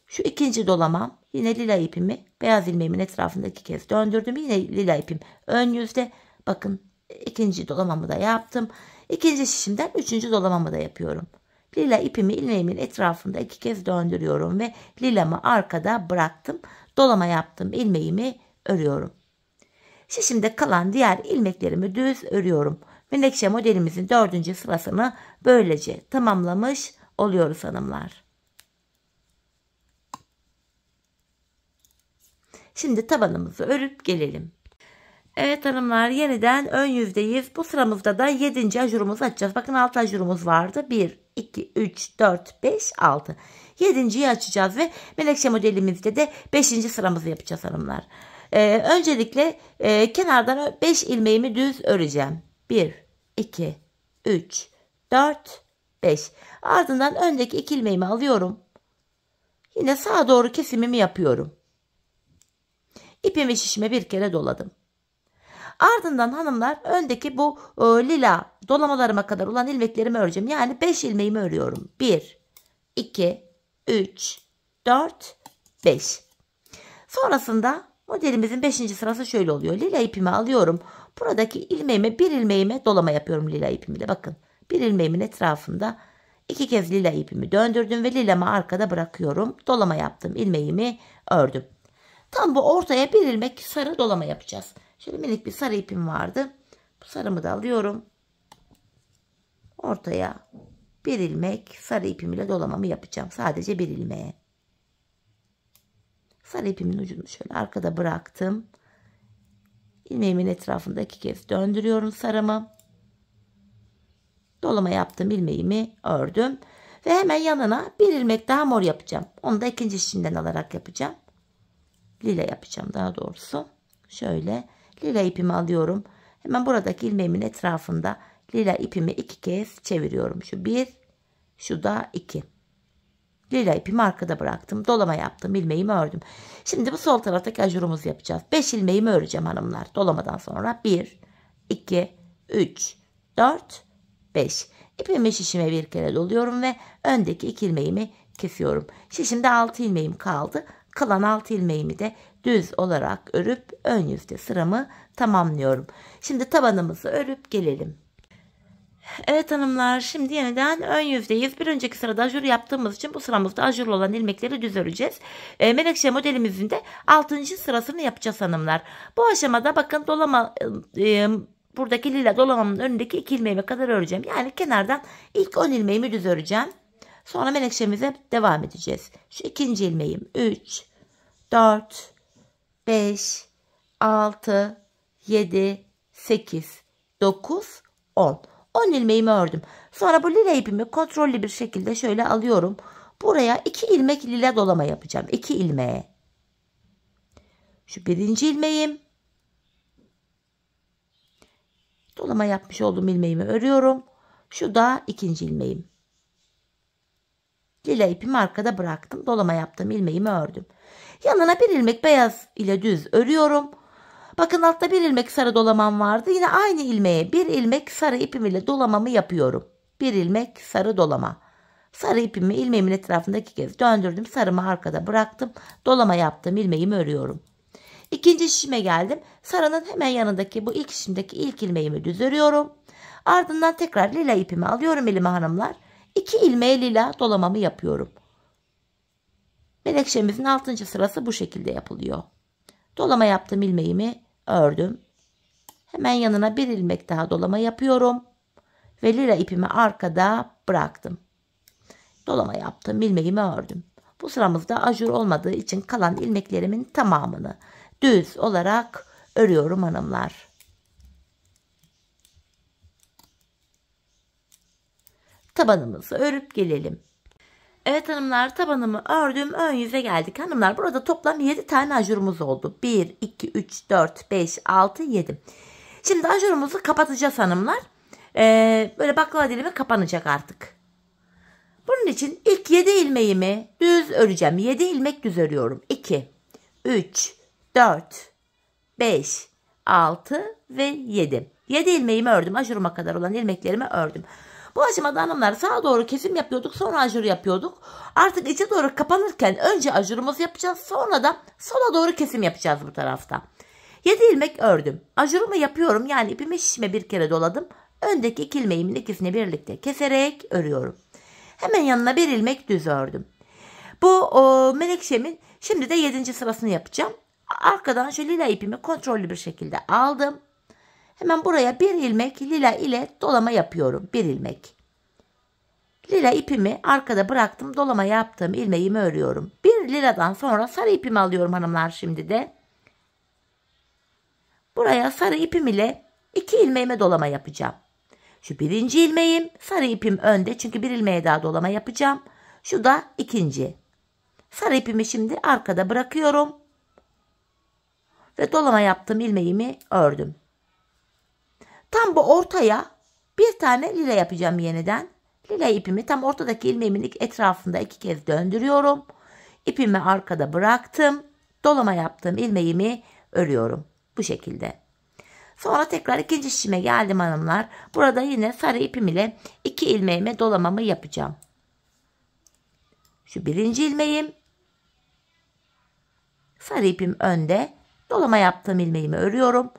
Şu 2. dolamam, yine lila ipimi beyaz ilmeğimin etrafında 2 kez döndürdüm. Yine lila ipim ön yüzde. Bakın 2. dolamamı da yaptım. 2. şişimden 3. dolamamı da yapıyorum. Lila ipimi ilmeğimin etrafında 2 kez döndürüyorum ve lilamı arkada bıraktım. Dolama yaptım, ilmeğimi örüyorum. Şişimde kalan diğer ilmeklerimi düz örüyorum. Menekşe modelimizin 4. sırasını böylece tamamlamış oluyoruz hanımlar. Şimdi tabanımızı örüp gelelim. Evet hanımlar, yeniden ön yüzdeyiz. Bu sıramızda da 7. ajurumuzu açacağız. Bakın 6 ajurumuz vardı. 1, 2, 3, 4, 5, 6. 7.yi açacağız ve menekşe modelimizde de 5. sıramızı yapacağız hanımlar. Öncelikle kenardan 5 ilmeğimi düz öreceğim. 1, 2, 3, 4, 5. Ardından öndeki 2 ilmeğimi alıyorum. Yine sağa doğru kesimimi yapıyorum. İpimi şişime bir kere doladım. Ardından hanımlar öndeki bu lila dolamalarıma kadar olan ilmeklerimi öreceğim. Yani 5 ilmeğimi örüyorum. 1, 2, 3, 4, 5. Sonrasında modelimizin 5. sırası şöyle oluyor. Lila ipimi alıyorum. Buradaki ilmeğime, bir ilmeğime dolama yapıyorum lila ipimle. Bakın, bir ilmeğimin etrafında 2 kez lila ipimi döndürdüm ve lilamı arkada bırakıyorum. Dolama yaptım, ilmeğimi ördüm. Tam bu ortaya bir ilmek sarı dolama yapacağız. Şöyle minik bir sarı ipim vardı. Bu sarımı da alıyorum. Ortaya bir ilmek sarı ipim ile dolamamı yapacağım. Sadece bir ilmeğe. Sarı ipimin ucunu şöyle arkada bıraktım. İlmeğimin etrafında 2 kez döndürüyorum sarımı. Dolama yaptım, ilmeğimi ördüm. Ve hemen yanına bir ilmek daha mor yapacağım. Onu da 2. şişimden alarak yapacağım. Lila yapacağım daha doğrusu. Şöyle lila ipimi alıyorum. Hemen buradaki ilmeğimin etrafında lila ipimi 2 kez çeviriyorum. Şu 1, şu da 2. Lila ipimi arkada bıraktım. Dolama yaptım, ilmeğimi ördüm. Şimdi bu sol taraftaki ajurumuzu yapacağız. 5 ilmeğimi öreceğim hanımlar. Dolamadan sonra 1, 2, 3, 4, 5. İpimi şişime bir kere doluyorum ve öndeki 2 ilmeğimi kesiyorum. Şişimde 6 ilmeğim kaldı. Kalan 6 ilmeğimi de düz olarak örüp ön yüzde sıramı tamamlıyorum. Şimdi tabanımızı örüp gelelim. Evet hanımlar, şimdi yeniden ön yüzdeyiz. Bir önceki sırada ajur yaptığımız için bu sıramızda ajurlu olan ilmekleri düz öreceğiz. Menekşe modelimizin de 6. sırasını yapacağız hanımlar. Bu aşamada bakın dolama buradaki lila dolamamın önündeki 2 ilmeğime kadar öreceğim. Yani kenardan ilk 10 ilmeğimi düz öreceğim. Sonra menekşemize devam edeceğiz. Şu 2. ilmeğim 3, 4, 5, 6, 7, 8, 9, 10. 10 ilmeğimi ördüm. Sonra bu lila ipimi kontrollü bir şekilde şöyle alıyorum. Buraya 2 ilmek lila dolama yapacağım. 2 ilmeğe. Şu birinci ilmeğim. Dolama yapmış olduğum ilmeğimi örüyorum. Şu da ikinci ilmeğim. Lila ipimi arkada bıraktım. Dolama yaptığım ilmeğimi ördüm. Yanına bir ilmek beyaz ile düz örüyorum. Bakın altta bir ilmek sarı dolamam vardı. Yine aynı ilmeğe bir ilmek sarı ipim ile dolamamı yapıyorum. Bir ilmek sarı dolama. Sarı ipimi ilmeğimin etrafında 2 kez döndürdüm. Sarımı arkada bıraktım. Dolama yaptığım ilmeğimi örüyorum. İkinci şişime geldim. Sarının hemen yanındaki bu ilk şişimdeki ilk ilmeğimi düz örüyorum. Ardından tekrar lila ipimi alıyorum elime hanımlar. 2 ilmeğe lila dolamamı yapıyorum. Menekşemizin 6. sırası bu şekilde yapılıyor. Dolama yaptığım ilmeğimi ördüm. Hemen yanına bir ilmek daha dolama yapıyorum. Ve lila ipimi arkada bıraktım. Dolama yaptığım ilmeğimi ördüm. Bu sıramızda ajur olmadığı için kalan ilmeklerimin tamamını düz olarak örüyorum hanımlar. Tabanımızı örüp gelelim. Evet hanımlar, tabanımı ördüm, ön yüze geldik. Hanımlar, burada toplam 7 tane ajurumuz oldu. 1, 2, 3, 4, 5, 6, 7. Şimdi ajurumuzu kapatacağız hanımlar. Böyle baklava dilimi kapanacak artık. Bunun için ilk 7 ilmeğimi düz öreceğim. 7 ilmek düz örüyorum. 2, 3, 4, 5, 6 ve 7. 7 ilmeğimi ördüm. Ajuruma kadar olan ilmeklerimi ördüm. Bu aşamada hanımlar sağa doğru kesim yapıyorduk. Sonra ajur yapıyorduk. Artık içe doğru kapanırken önce ajurumuzu yapacağız. Sonra da sola doğru kesim yapacağız bu tarafta. 7 ilmek ördüm. Ajurumu yapıyorum. Yani ipimi şişime bir kere doladım. Öndeki 2 ilmeğimin ikisini birlikte keserek örüyorum. Hemen yanına bir ilmek düz ördüm. Bu menekşemin şimdi de 7. sırasını yapacağım. Arkadan şu lila ipimi kontrollü bir şekilde aldım. Hemen buraya bir ilmek lila ile dolama yapıyorum. Bir ilmek. Lila ipimi arkada bıraktım. Dolama yaptığım ilmeğimi örüyorum. Bir liladan sonra sarı ipimi alıyorum hanımlar şimdi de. Buraya sarı ipim ile 2 ilmeğime dolama yapacağım. Şu birinci ilmeğim, sarı ipim önde çünkü bir ilmeğe daha dolama yapacağım. Şu da ikinci. Sarı ipimi şimdi arkada bırakıyorum. Ve dolama yaptığım ilmeğimi ördüm. Tam bu ortaya bir tane lila yapacağım yeniden. Lila ipimi tam ortadaki ilmeğimin etrafında 2 kez döndürüyorum. İpimi arkada bıraktım. Dolama yaptığım ilmeğimi örüyorum. Bu şekilde. Sonra tekrar ikinci şişime geldim hanımlar. Burada yine sarı ipim ile 2 ilmeğime dolamamı yapacağım. Şu birinci ilmeğim. Sarı ipim önde. Dolama yaptığım ilmeğimi örüyorum.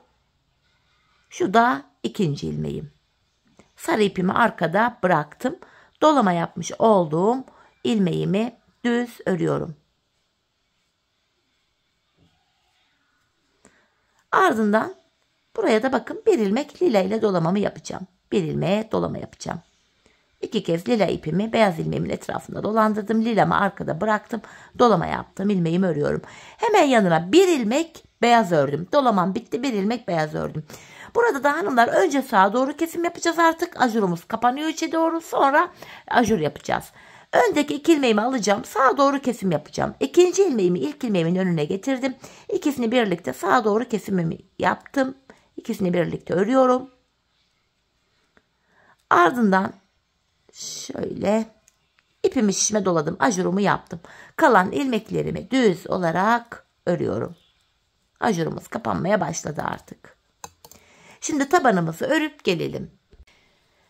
Şu da ikinci ilmeğim. Sarı ipimi arkada bıraktım. Dolama yapmış olduğum ilmeğimi düz örüyorum. Ardından buraya da bakın bir ilmek lila ile dolamamı yapacağım. Bir ilmeğe dolama yapacağım. 2 kez lila ipimi beyaz ilmeğimin etrafında dolandırdım. Lilamı arkada bıraktım. Dolama yaptım. İlmeğimi örüyorum. Hemen yanına bir ilmek beyaz ördüm. Dolamam bitti. Bir ilmek beyaz ördüm. Burada da hanımlar önce sağa doğru kesim yapacağız artık. Ajurumuz kapanıyor içe doğru. Sonra ajur yapacağız. Öndeki 2 ilmeğimi alacağım. Sağa doğru kesim yapacağım. İkinci ilmeğimi ilk ilmeğimin önüne getirdim. İkisini birlikte sağa doğru kesimimi yaptım. İkisini birlikte örüyorum. Ardından şöyle ipimi şişime doladım. Ajurumu yaptım. Kalan ilmeklerimi düz olarak örüyorum. Ajurumuz kapanmaya başladı artık. Şimdi tabanımızı örüp gelelim.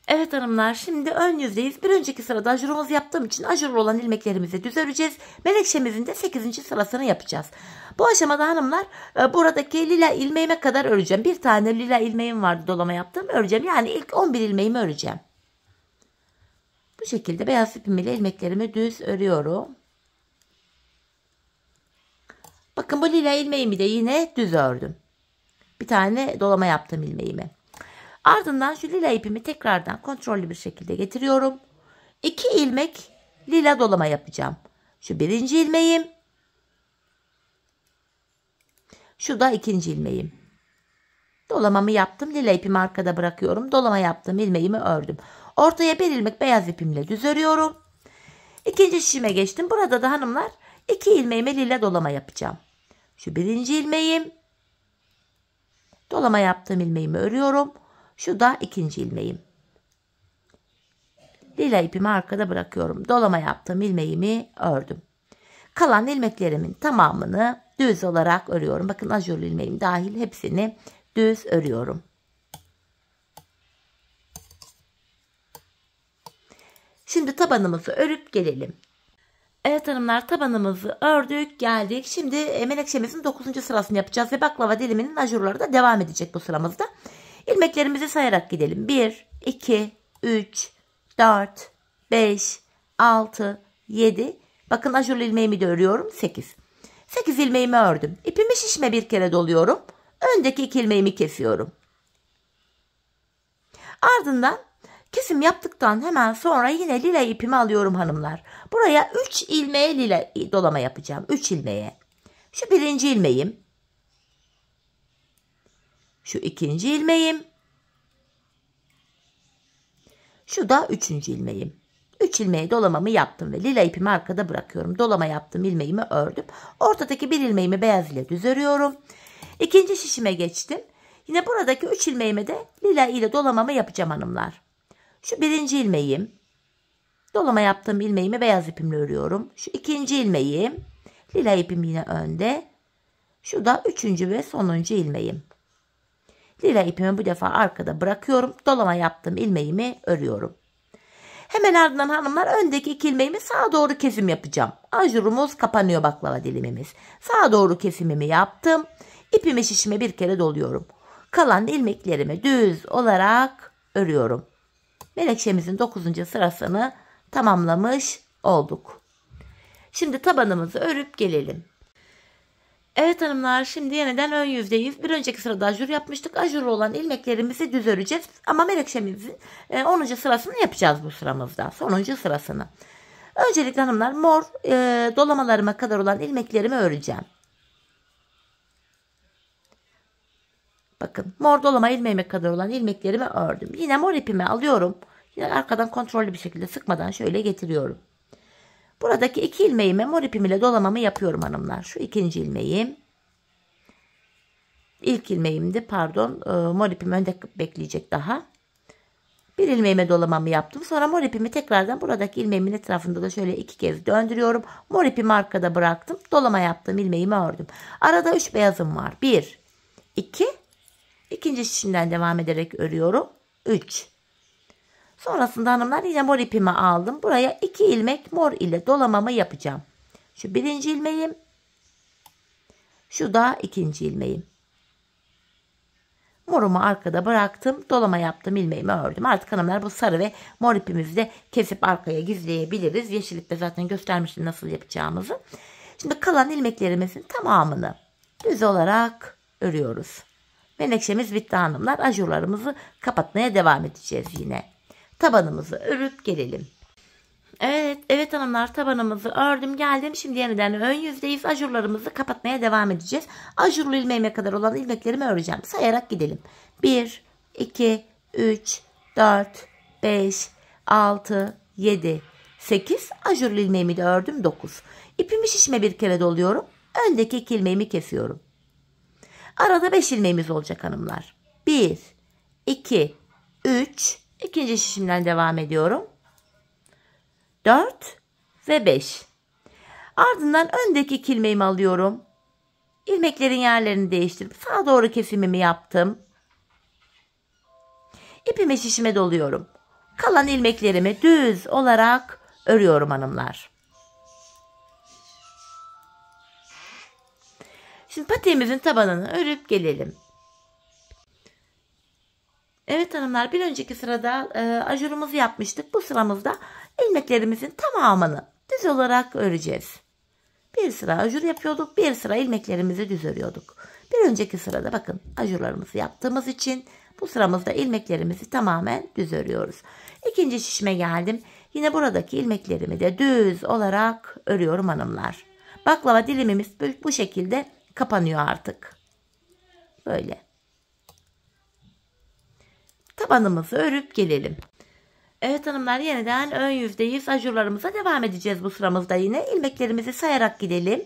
Evet hanımlar, şimdi ön yüzdeyiz. Bir önceki sırada ajurumuzu yaptığım için ajurlu olan ilmeklerimizi düz öreceğiz. Menekşemizin de 8. sırasını yapacağız. Bu aşamada hanımlar buradaki lila ilmeğime kadar öreceğim. Bir tane lila ilmeğim vardı dolama yaptım. Öreceğim. Yani ilk 11 ilmeğimi öreceğim. Bu şekilde beyaz ipim ile ilmeklerimi düz örüyorum. Bakın bu lila ilmeğimi de yine düz ördüm. Bir tane dolama yaptım ilmeğimi. Ardından şu lila ipimi tekrardan kontrollü bir şekilde getiriyorum. 2 ilmek lila dolama yapacağım. Şu birinci ilmeğim. Şu da ikinci ilmeğim. Dolamamı yaptım. Lila ipimi arkada bırakıyorum. Dolama yaptığım ilmeğimi ördüm. Ortaya bir ilmek beyaz ipimle düz örüyorum. İkinci şişime geçtim. Burada da hanımlar 2 ilmeğime lila dolama yapacağım. Şu birinci ilmeğim. Dolama yaptığım ilmeğimi örüyorum. Şu da ikinci ilmeğim. Lila ipimi arkada bırakıyorum. Dolama yaptığım ilmeğimi ördüm. Kalan ilmeklerimin tamamını düz olarak örüyorum. Bakın ajurlu ilmeğim dahil hepsini düz örüyorum. Şimdi tabanımızı örüp gelelim. Evet hanımlar, tabanımızı ördük geldik. Şimdi menekşemizin 9. sırasını yapacağız ve baklava diliminin ajurları da devam edecek bu sıramızda. İlmeklerimizi sayarak gidelim. 1, 2, 3, 4, 5, 6, 7. Bakın ajurlu ilmeğimi de örüyorum. 8. 8 ilmeğimi ördüm. İpimi şişme bir kere doluyorum. Öndeki 2 ilmeğimi kesiyorum. Ardından kesim yaptıktan hemen sonra yine lila ipimi alıyorum hanımlar. Buraya 3 ilmeğe lila dolama yapacağım. 3 ilmeğe. Şu birinci ilmeğim. Şu ikinci ilmeğim. Şu da üçüncü ilmeğim. 3 ilmeğe dolamamı yaptım ve lila ipimi arkada bırakıyorum. Dolama yaptım, ilmeğimi ördüm. Ortadaki bir ilmeğimi beyaz ile düz örüyorum. İkinci şişime geçtim. Yine buradaki 3 ilmeğime de lila ile dolamamı yapacağım hanımlar. Şu birinci ilmeğim. Dolama yaptığım ilmeğimi beyaz ipimle örüyorum. Şu ikinci ilmeğim. Lila ipim yine önde. Şu da üçüncü ve sonuncu ilmeğim. Lila ipimi bu defa arkada bırakıyorum. Dolama yaptığım ilmeğimi örüyorum. Hemen ardından hanımlar öndeki 2 ilmeğimi sağa doğru kesim yapacağım. Ajurumuz kapanıyor baklava dilimimiz. Sağa doğru kesimimi yaptım. İpimi şişime bir kere doluyorum. Kalan ilmeklerimi düz olarak örüyorum. Menekşemizin 9. sırasını tamamlamış olduk. Şimdi tabanımızı örüp gelelim. Evet hanımlar, şimdi yeniden ön yüzdeyiz. Bir önceki sırada ajur yapmıştık. Ajurlu olan ilmeklerimizi düz öreceğiz. Ama menekşemizin 10. sırasını yapacağız bu sıramızda. Sonuncu sırasını. Öncelikle hanımlar mor dolamalarıma kadar olan ilmeklerimi öreceğim. Bakın mor dolama ilmeğime kadar olan ilmeklerimi ördüm. Yine mor ipimi alıyorum. Yine arkadan kontrollü bir şekilde sıkmadan şöyle getiriyorum. Buradaki 2 ilmeğime mor ipim ile dolamamı yapıyorum hanımlar. Şu ikinci ilmeğim. İlk ilmeğimdi pardon. Mor ipim önde bekleyecek daha. Bir ilmeğime dolamamı yaptım. Sonra mor ipimi tekrardan buradaki ilmeğimin etrafında da şöyle 2 kez döndürüyorum. Mor ipimi arkada bıraktım. Dolama yaptığım ilmeğimi ördüm. Arada 3 beyazım var. 1, 2. İkinci şişimden devam ederek örüyorum. 3. Sonrasında hanımlar yine mor ipimi aldım. Buraya 2 ilmek mor ile dolamamı yapacağım. Şu birinci ilmeğim. Şu da ikinci ilmeğim. Morumu arkada bıraktım. Dolama yaptım, ilmeğimi ördüm. Artık hanımlar bu sarı ve mor ipimizi de kesip arkaya gizleyebiliriz. Yeşil iple zaten göstermiştim nasıl yapacağımızı. Şimdi kalan ilmeklerimizin tamamını düz olarak örüyoruz. Menekşemiz bitti hanımlar. Ajurlarımızı kapatmaya devam edeceğiz yine. Tabanımızı örüp gelelim. Evet hanımlar, tabanımızı ördüm geldim. Şimdi yeniden ön yüzdeyiz. Ajurlarımızı kapatmaya devam edeceğiz. Ajurlu ilmeğime kadar olan ilmeklerimi öreceğim. Sayarak gidelim. 1, 2, 3, 4, 5, 6, 7, 8. Ajurlu ilmeğimi de ördüm. 9. İpimi şişme bir kere doluyorum. Öndeki 2 ilmeğimi kesiyorum. Arada 5 ilmeğimiz olacak hanımlar. 1, 2, 3. İkinci şişimden devam ediyorum. 4 ve 5. Ardından öndeki 2 ilmeğimi alıyorum. İlmeklerin yerlerini değiştirip sağa doğru kesimimi yaptım. İpimi şişime doluyorum. Kalan ilmeklerimi düz olarak örüyorum hanımlar. Şimdi patiğimizin tabanını örüp gelelim. Evet hanımlar, bir önceki sırada ajurumuzu yapmıştık. Bu sıramızda ilmeklerimizin tamamını düz olarak öreceğiz. Bir sıra ajur yapıyorduk, bir sıra ilmeklerimizi düz örüyorduk. Bir önceki sırada bakın ajurlarımızı yaptığımız için bu sıramızda ilmeklerimizi tamamen düz örüyoruz. İkinci şişime geldim. Yine buradaki ilmeklerimi de düz olarak örüyorum hanımlar. Baklava dilimimiz bu şekilde kapanıyor artık. Böyle. Tabanımızı örüp gelelim. Evet hanımlar, yeniden ön yüzdeyiz. Ajurlarımıza devam edeceğiz bu sıramızda yine. İlmeklerimizi sayarak gidelim.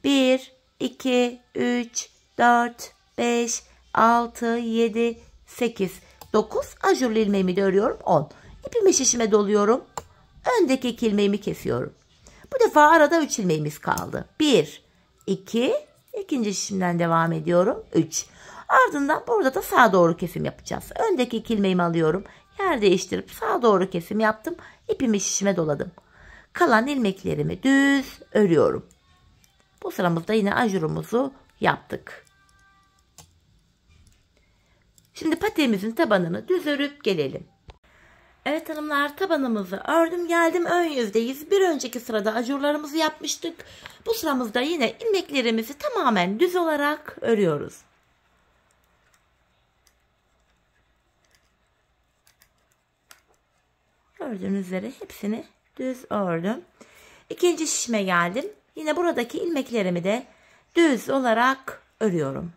1, 2, 3, 4, 5, 6, 7, 8, 9. Ajurlu ilmeğimi de örüyorum. 10. İpimi şişime doluyorum. Öndeki 2 ilmeğimi kesiyorum. Bu defa arada 3 ilmeğimiz kaldı. 1, 2, ikinci şişimden devam ediyorum. 3. Ardından burada da sağa doğru kesim yapacağız. Öndeki 2 ilmeğimi alıyorum. Yer değiştirip sağa doğru kesim yaptım. İpimi şişime doladım. Kalan ilmeklerimi düz örüyorum. Bu sıramızda yine ajurumuzu yaptık. Şimdi patiğimizin tabanını düz örüp gelelim. Evet hanımlar, tabanımızı ördüm geldim, ön yüzdeyiz. Bir önceki sırada ajurlarımızı yapmıştık. Bu sıramızda yine ilmeklerimizi tamamen düz olarak örüyoruz. Gördüğünüz üzere hepsini düz ördüm. İkinci şişime geldim. Yine buradaki ilmeklerimi de düz olarak örüyorum.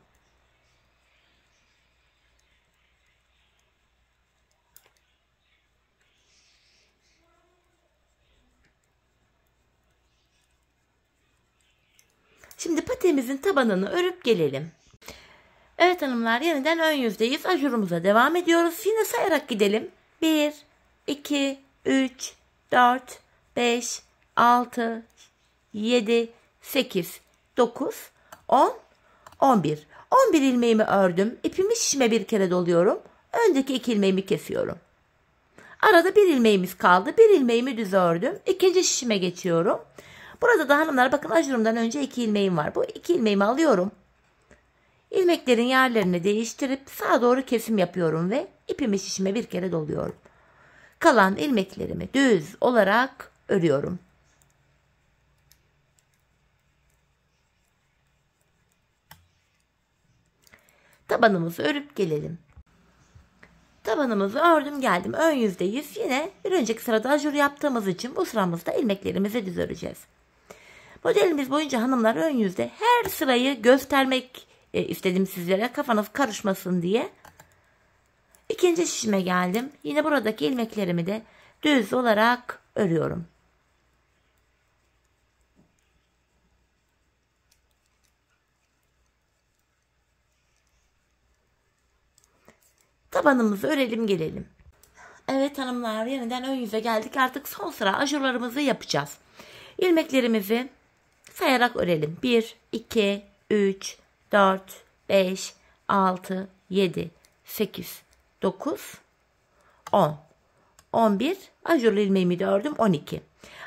Şimdi patiğimizin tabanını örüp gelelim. Evet hanımlar, yeniden ön yüzdeyiz. Ajurumuza devam ediyoruz. Yine sayarak gidelim. 1, 2, 3, 4, 5, 6, 7, 8, 9, 10, 11. 11 ilmeğimi ördüm. İpimi şişime bir kere doluyorum. Öndeki 2 ilmeğimi kesiyorum. Arada 1 ilmeğimiz kaldı. 1 ilmeğimi düz ördüm. İkinci şişime geçiyorum. Burada da hanımlar bakın, ajurumdan önce 2 ilmeğim var. Bu 2 ilmeğimi alıyorum. İlmeklerin yerlerini değiştirip sağa doğru kesim yapıyorum ve ipimi şişime bir kere doluyorum. Kalan ilmeklerimi düz olarak örüyorum. Tabanımızı örüp gelelim. Tabanımızı ördüm geldim, ön yüzdeyiz. Yine bir önceki sırada ajur yaptığımız için bu sıramızda ilmeklerimizi düz öreceğiz. Modelimiz boyunca hanımlar ön yüzde her sırayı göstermek istedim sizlere, kafanız karışmasın diye. İkinci şişime geldim. Yine buradaki ilmeklerimi de düz olarak örüyorum. Tabanımızı örelim gelelim. Evet hanımlar, yeniden ön yüze geldik. Artık son sıra ajurlarımızı yapacağız. İlmeklerimizi sayarak örelim. 1, 2, 3, 4, 5, 6, 7, 8, 9, 10, 11. Ajurlu ilmeğimi de ördüm. 12.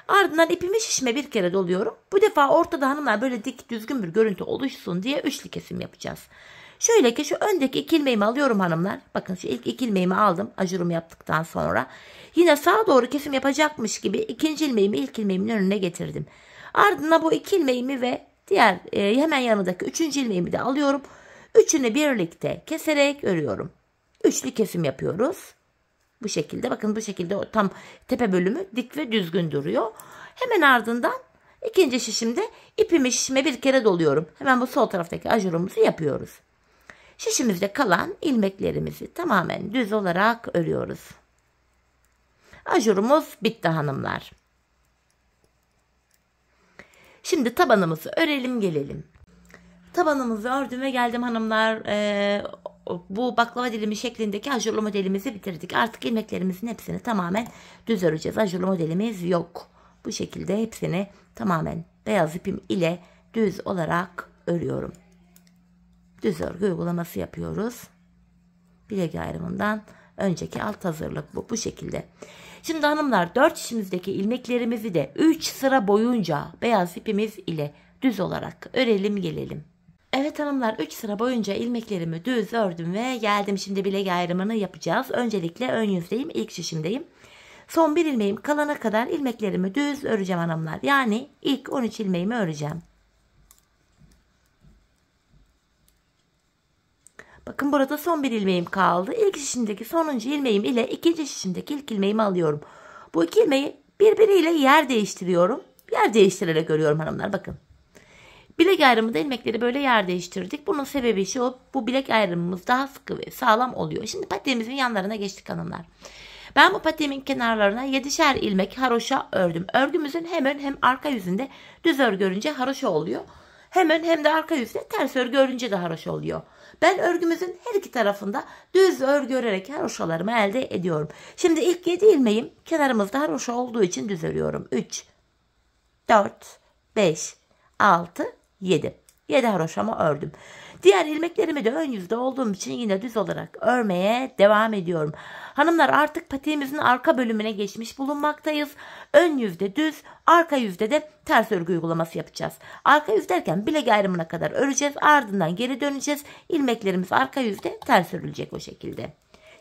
Ardından ipimi şişime bir kere doluyorum. Bu defa ortada hanımlar böyle dik düzgün bir görüntü oluşsun diye üçlü kesim yapacağız. Şöyle ki şu öndeki 2 ilmeğimi alıyorum hanımlar. Bakın şu ilk 2 ilmeğimi aldım ajurumu yaptıktan sonra. Yine sağa doğru kesim yapacakmış gibi ikinci ilmeğimi ilk ilmeğimin önüne getirdim. Ardından bu 2 ilmeğimi ve diğer hemen yanındaki 3. ilmeğimi de alıyorum. Üçünü birlikte keserek örüyorum. Üçlü kesim yapıyoruz. Bu şekilde, bakın bu şekilde tam tepe bölümü dik ve düzgün duruyor. Hemen ardından ikinci şişimde ipimi şişime bir kere doluyorum. Hemen bu sol taraftaki ajurumuzu yapıyoruz. Şişimizde kalan ilmeklerimizi tamamen düz olarak örüyoruz. Ajurumuz bitti hanımlar. Şimdi tabanımızı örelim gelelim. Tabanımızı ördüm ve geldim hanımlar. Bu baklava dilimi şeklindeki ajurlu modelimizi bitirdik. Artık ilmeklerimizin hepsini tamamen düz öreceğiz. Ajurlu modelimiz yok. Bu şekilde hepsini tamamen beyaz ipim ile düz olarak örüyorum. Düz örgü uygulaması yapıyoruz. Bilek ayrımından önceki alt hazırlık bu şekilde. Şimdi hanımlar 4 şişimizdeki ilmeklerimizi de 3 sıra boyunca beyaz ipimiz ile düz olarak örelim gelelim. Evet hanımlar, 3 sıra boyunca ilmeklerimi düz ördüm ve geldim. Şimdi bilek ayrımını yapacağız. Öncelikle ön yüzdeyim, ilk şişimdeyim. Son bir ilmeğim kalana kadar ilmeklerimi düz öreceğim hanımlar. Yani ilk 13 ilmeğimi öreceğim. Bakın burada son bir ilmeğim kaldı. İlk şişimdeki sonuncu ilmeğim ile ikinci şişimdeki ilk ilmeğimi alıyorum. Bu iki ilmeği birbiriyle yer değiştiriyorum. Yer değiştirerek örüyorum hanımlar, bakın. Bilek ayrımında ilmekleri böyle yer değiştirdik. Bunun sebebi şu, bu bilek ayrımımız daha sıkı ve sağlam oluyor. Şimdi patiğimizin yanlarına geçtik hanımlar. Ben bu patiğimin kenarlarına 7'şer ilmek haroşa ördüm. Örgümüzün hem ön hem arka yüzünde düz örgü örünce haroşa oluyor. Hem ön hem de arka yüzde ters örgü örünce de haroşa oluyor. Ben örgümüzün her iki tarafında düz örgü örerek haroşalarımı elde ediyorum. Şimdi ilk 7 ilmeğim kenarımızda haroşa olduğu için düz örüyorum. 3, 4, 5, 6, 7. 7 haroşamı ördüm. Diğer ilmeklerimi de ön yüzde olduğum için yine düz olarak örmeye devam ediyorum. Hanımlar, artık patiğimizin arka bölümüne geçmiş bulunmaktayız. Ön yüzde düz, arka yüzde de ters örgü uygulaması yapacağız. Arka yüz derken bilek ayrımına kadar öreceğiz. Ardından geri döneceğiz. İlmeklerimiz arka yüzde ters örülecek o şekilde.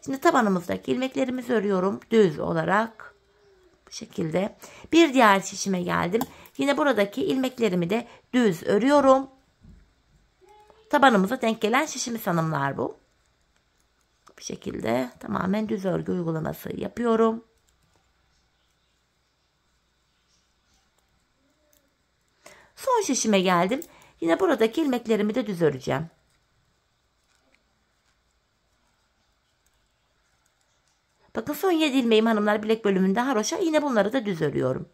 Şimdi tabanımızdaki ilmeklerimizi örüyorum düz olarak. Bu şekilde. Bir diğer şişime geldim. Yine buradaki ilmeklerimi de düz örüyorum. Tabanımıza denk gelen şişimiz hanımlar bu. Bu şekilde tamamen düz örgü uygulaması yapıyorum. Son şişime geldim. Yine buradaki ilmeklerimi de düz öreceğim. Bakın son 7 ilmeğim hanımlar bilek bölümünde haroşa. Yine bunları da düz örüyorum.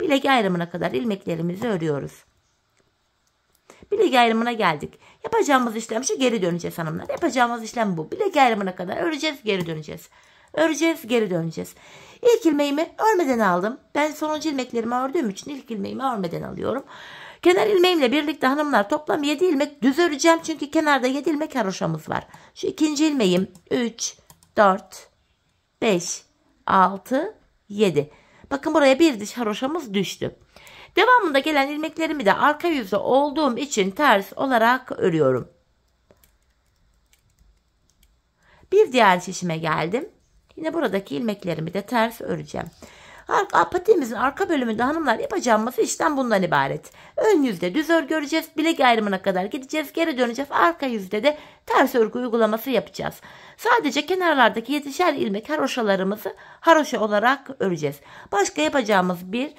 Bilek ayrımına kadar ilmeklerimizi örüyoruz. Bilek ayrımına geldik. Yapacağımız işlem şu, geri döneceğiz hanımlar. Yapacağımız işlem bu. Bilek ayrımına kadar öreceğiz, geri döneceğiz. Öreceğiz, geri döneceğiz. İlk ilmeğimi örmeden aldım. Ben sonuncu ilmeklerimi ördüğüm için ilk ilmeğimi örmeden alıyorum. Kenar ilmeğimle birlikte hanımlar toplam 7 ilmek düz öreceğim. Çünkü kenarda 7 ilmek haroşamız var. Şu ikinci ilmeğim 3, 4, 5, 6, 7. Bakın buraya bir diş haroşamız düştü. Devamında gelen ilmeklerimi de arka yüzde olduğum için ters olarak örüyorum. Bir diğer şişime geldim. Yine buradaki ilmeklerimi de ters öreceğim. Patiğimizin arka bölümünde hanımlar yapacağımız işlem bundan ibaret. Ön yüzde düz örgü öreceğiz. Bilek ayrımına kadar gideceğiz. Geri döneceğiz. Arka yüzde de ters örgü uygulaması yapacağız. Sadece kenarlardaki 7'şer ilmek haroşalarımızı haroşa olarak öreceğiz. Başka yapacağımız bir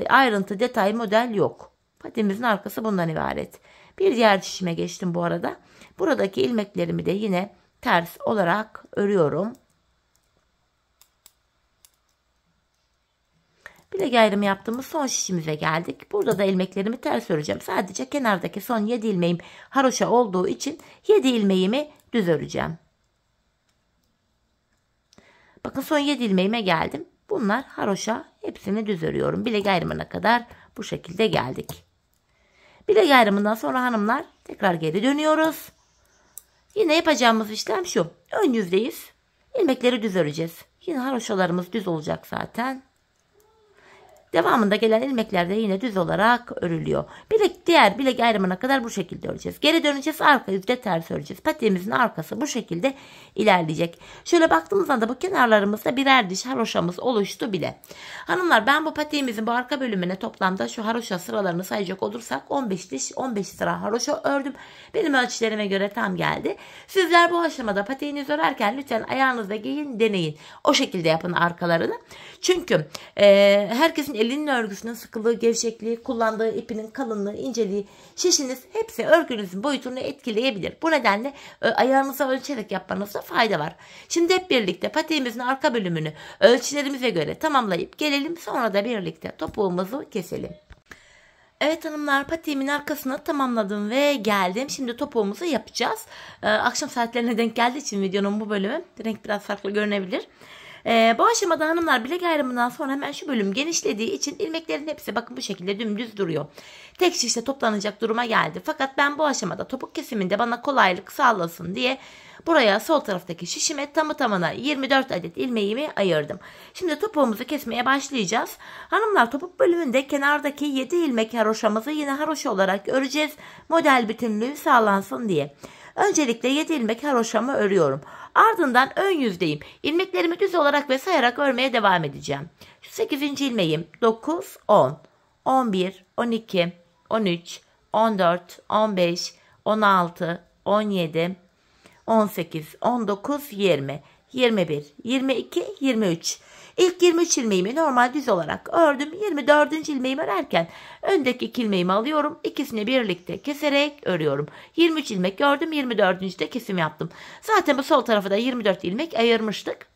ayrıntı, detay, model yok. Patiğimizin arkası bundan ibaret. Bir diğer şişime geçtim bu arada. Buradaki ilmeklerimi de yine ters olarak örüyorum. Bilek ayrımı yaptığımız son şişimize geldik. Burada da ilmeklerimi ters öreceğim. Sadece kenardaki son 7 ilmeğim haroşa olduğu için 7 ilmeğimi düz öreceğim. Bakın son 7 ilmeğime geldim. Bunlar haroşa, hepsini düz örüyorum. Bilek ayrımına kadar bu şekilde geldik. Bilek ayrımından sonra hanımlar tekrar geri dönüyoruz. Yine yapacağımız işlem şu. Ön yüzdeyiz. İlmekleri düz öreceğiz. Yine haroşalarımız düz olacak zaten. Devamında gelen ilmekler de yine düz olarak örülüyor. Diğer bilek ayrımına kadar bu şekilde öreceğiz. Geri döneceğiz, arka yüzde ters öreceğiz. Patiğimizin arkası bu şekilde ilerleyecek. Şöyle baktığımızda da bu kenarlarımızda birer diş haroşamız oluştu bile. Hanımlar, ben bu patiğimizin bu arka bölümüne toplamda şu haroşa sıralarını sayacak olursak 15 diş 15 sıra haroşa ördüm. Benim ölçülerime göre tam geldi. Sizler bu aşamada patiğinizi örerken lütfen ayağınızda giyin, deneyin. O şekilde yapın arkalarını. Çünkü herkesin elinin örgüsünün sıkılığı, gevşekliği, kullandığı ipinin kalınlığı, inceliği, şişiniz hepsi örgünüzün boyutunu etkileyebilir. Bu nedenle ayağınıza ölçerek yapmanızda fayda var. Şimdi hep birlikte patiğimizin arka bölümünü ölçülerimize göre tamamlayıp gelelim. Sonra da birlikte topuğumuzu keselim. Evet hanımlar, patiğimin arkasını tamamladım ve geldim. Şimdi topuğumuzu yapacağız. Akşam saatlerine denk geldiği için videonun bu bölümü renk biraz farklı görünebilir. Bu aşamada hanımlar bilek ayrımından sonra hemen şu bölüm genişlediği için ilmeklerin hepsi bakın bu şekilde dümdüz duruyor. Tek şişle toplanacak duruma geldi. Fakat ben bu aşamada topuk kesiminde bana kolaylık sağlasın diye buraya sol taraftaki şişime tamı tamına 24 adet ilmeğimi ayırdım. Şimdi topuğumuzu kesmeye başlayacağız. Hanımlar, topuk bölümünde kenardaki 7 ilmek haroşamızı yine haroşa olarak öreceğiz. Model bütünlüğü sağlansın diye. Öncelikle 7 ilmek haroşamı örüyorum. Ardından ön yüzdeyim. İlmeklerimi düz olarak ve sayarak örmeye devam edeceğim. Şu 8. ilmeğim 9, 10, 11, 12, 13, 14, 15, 16, 17, 18, 19, 20, 21, 22, 23. İlk 23 ilmeğimi normal düz olarak ördüm. 24. ilmeğimi örerken öndeki 2 ilmeğimi alıyorum. İkisini birlikte keserek örüyorum. 23 ilmek gördüm. 24. de kesim yaptım. Zaten bu sol tarafa da 24 ilmek ayırmıştık.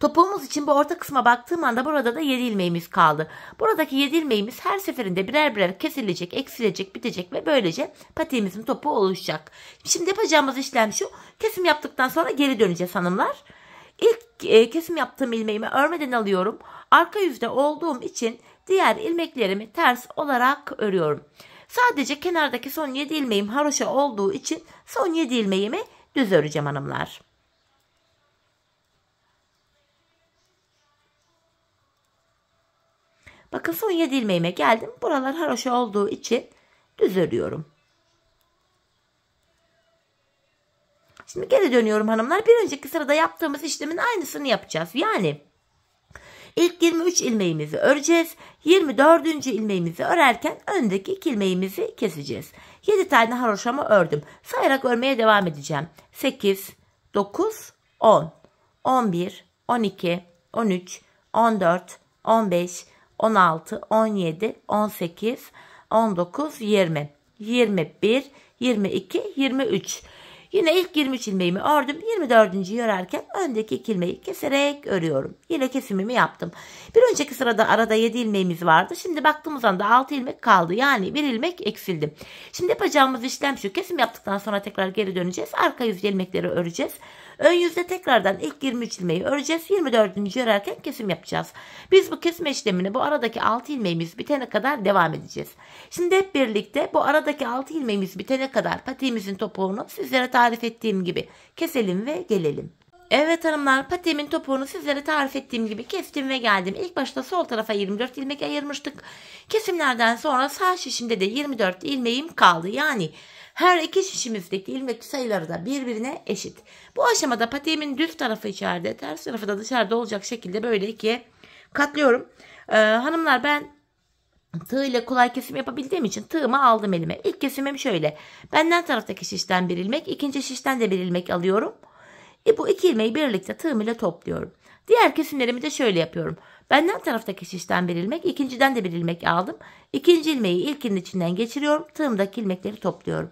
Topuğumuz için bu orta kısma baktığım anda burada da 7 ilmeğimiz kaldı. Buradaki 7 ilmeğimiz her seferinde birer birer kesilecek, eksilecek, bitecek ve böylece patiğimizin topuğu oluşacak. Şimdi yapacağımız işlem şu. Kesim yaptıktan sonra geri döneceğiz hanımlar. İlk kesim yaptığım ilmeğimi örmeden alıyorum. Arka yüzde olduğum için diğer ilmeklerimi ters olarak örüyorum. Sadece kenardaki son 7 ilmeğim haroşa olduğu için son 7 ilmeğimi düz öreceğim hanımlar. Bakın son 7 ilmeğime geldim. Buralar haroşa olduğu için düz örüyorum. Şimdi geri dönüyorum hanımlar. Bir önceki sırada yaptığımız işlemin aynısını yapacağız. Yani ilk 23 ilmeğimizi öreceğiz. 24. ilmeğimizi örerken öndeki 2 ilmeğimizi keseceğiz. 7 tane haroşamı ördüm. Sayarak örmeye devam edeceğim. 8, 9, 10, 11, 12, 13, 14, 15, 16, 17, 18, 19, 20, 21, 22, 23. Yine ilk 23 ilmeğimi ördüm. 24. örerken öndeki 2 ilmeği keserek örüyorum. Yine kesimimi yaptım. Bir önceki sırada arada 7 ilmeğimiz vardı. Şimdi baktığımız anda 6 ilmek kaldı. Yani 1 ilmek eksildi. Şimdi yapacağımız işlem şu. Kesim yaptıktan sonra tekrar geri döneceğiz. Arka yüz ilmekleri öreceğiz. Ön yüzde tekrardan ilk 23 ilmeği öreceğiz. 24. örerken kesim yapacağız. Biz bu kesim işlemini bu aradaki 6 ilmeğimiz bitene kadar devam edeceğiz. Şimdi hep birlikte bu aradaki 6 ilmeğimiz bitene kadar patiğimizin topuğunu sizlere tarif ettiğim gibi keselim ve gelelim. Evet hanımlar, patiğimin topuğunu sizlere tarif ettiğim gibi kestim ve geldim. İlk başta sol tarafa 24 ilmek ayırmıştık. Kesimlerden sonra sağ şişimde de 24 ilmeğim kaldı. Yani her iki şişimizdeki ilmek sayıları da birbirine eşit. Bu aşamada patiğimin düz tarafı içeride, ters tarafı da dışarıda olacak şekilde böyle ikiye katlıyorum. Hanımlar, ben tığ ile kolay kesim yapabildiğim için tığımı aldım elime. İlk kesimim şöyle. Benden taraftaki şişten bir ilmek, ikinci şişten de bir ilmek alıyorum. Bu iki ilmeği birlikte tığım ile topluyorum. Diğer kesimlerimi de şöyle yapıyorum. Benden taraftaki şişten bir ilmek, ikinciden de bir ilmek aldım. İkinci ilmeği ilkinin içinden geçiriyorum. Tığımdaki ilmekleri topluyorum.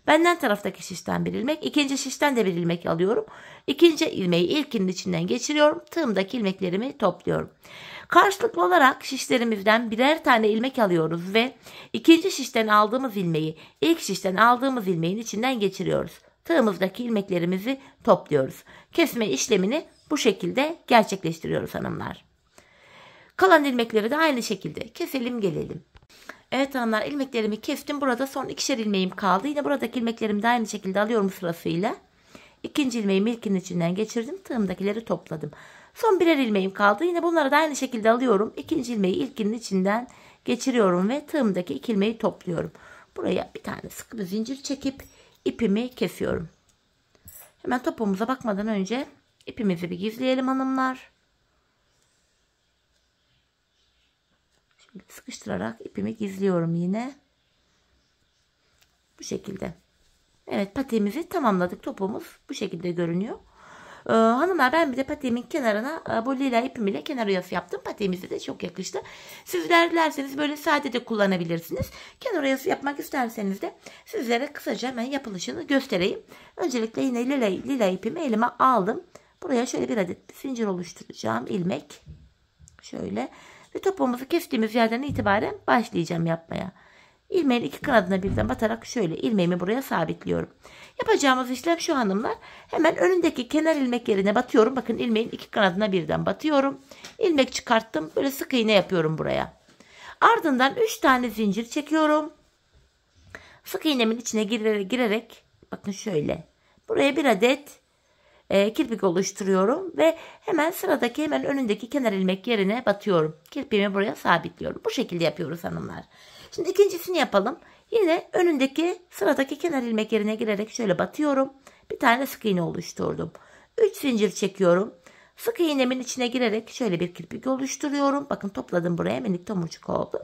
Benden taraftaki şişten bir ilmek, ikinci şişten de bir ilmek alıyorum. İkinci ilmeği ilkinin içinden geçiriyorum. Tığımdaki ilmeklerimi topluyorum. Karşılıklı olarak şişlerimizden birer tane ilmek alıyoruz ve ikinci şişten aldığımız ilmeği ilk şişten aldığımız ilmeğin içinden geçiriyoruz. Tığımızdaki ilmeklerimizi topluyoruz. Kesme işlemini bu şekilde gerçekleştiriyoruz hanımlar. Kalan ilmekleri de aynı şekilde keselim gelelim. Evet hanımlar, ilmeklerimi kestim. Burada son ikişer ilmeğim kaldı. Yine buradaki ilmeklerimi de aynı şekilde alıyorum sırasıyla. İkinci ilmeğimi ilkinin içinden geçirdim. Tığımdakileri topladım. Son birer ilmeğim kaldı. Yine bunları da aynı şekilde alıyorum. İkinci ilmeği ilkinin içinden geçiriyorum ve tığımdaki iki ilmeği topluyorum. Buraya bir tane sıkı bir zincir çekip ipimi kesiyorum. Hemen topuğumuza bakmadan önce ipimizi bir gizleyelim hanımlar. Şimdi sıkıştırarak ipimi gizliyorum yine. Bu şekilde. Evet, patiğimizi tamamladık. Topuğumuz bu şekilde görünüyor. Hanımlar, ben bir de patiğimin kenarına bu lila ipim ile kenar oyası yaptım. Patiğimize de çok yakıştı. Sizler dilerseniz böyle sade de kullanabilirsiniz. Kenar oyası yapmak isterseniz de sizlere kısaca hemen yapılışını göstereyim. Öncelikle yine lila ipimi elime aldım. Buraya şöyle bir adet zincir oluşturacağım. İlmek. Şöyle. Ve topuğumuzu kestiğimiz yerden itibaren başlayacağım yapmaya. İlmeğin iki kanadına birden batarak şöyle ilmeğimi buraya sabitliyorum. Yapacağımız işlem şu hanımlar. Hemen önündeki kenar ilmek yerine batıyorum. Bakın, ilmeğin iki kanadına birden batıyorum. İlmek çıkarttım. Böyle sık iğne yapıyorum buraya. Ardından 3 tane zincir çekiyorum. Sık iğnemin içine girerek bakın şöyle. Buraya bir adet kirpik oluşturuyorum ve hemen önündeki kenar ilmek yerine batıyorum. Kirpiğimi buraya sabitliyorum. Bu şekilde yapıyoruz hanımlar. Şimdi ikincisini yapalım. Yine önündeki sıradaki kenar ilmek yerine girerek şöyle batıyorum. Bir tane sık iğne oluşturdum. 3 zincir çekiyorum. Sık iğnemin içine girerek şöyle bir kirpik oluşturuyorum. Bakın, topladım buraya, minik tomurcuk oldu.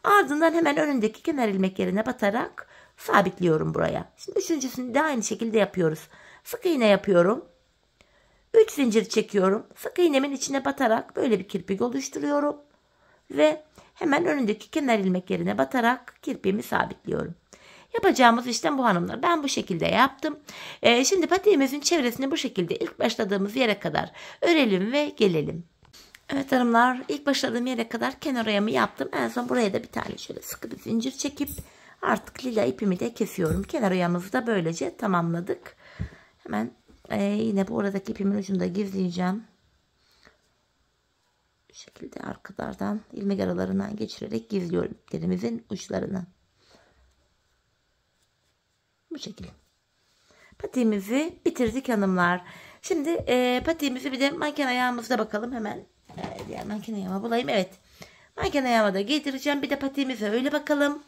Ardından hemen önündeki kenar ilmek yerine batarak sabitliyorum buraya. Şimdi üçüncüsünü de aynı şekilde yapıyoruz. Sık iğne yapıyorum. 3 zincir çekiyorum. Sık iğnemin içine batarak böyle bir kirpik oluşturuyorum. Ve hemen önündeki kenar ilmek yerine batarak kirpiğimi sabitliyorum. Yapacağımız işlem bu hanımlar. Ben bu şekilde yaptım. Şimdi patiğimizin çevresini bu şekilde ilk başladığımız yere kadar örelim ve gelelim. Evet hanımlar, ilk başladığım yere kadar kenar oyamı yaptım. En son buraya da bir tane şöyle sıkı bir zincir çekip artık lila ipimi de kesiyorum. Kenar oyamızı da böylece tamamladık. Hemen yine bu aradaki ipimin ucunu da gizleyeceğim. Bu şekilde arkalardan ilmek aralarından geçirerek gizliyorum iplerimizin uçlarını. Bu şekilde. Patiğimizi bitirdik hanımlar. Şimdi patiğimizi bir de manken ayağımızda bakalım hemen. Diğer manken ayağımı bulayım. Evet. Manken ayağıma da giydireceğim. Bir de patiğimize öyle bakalım.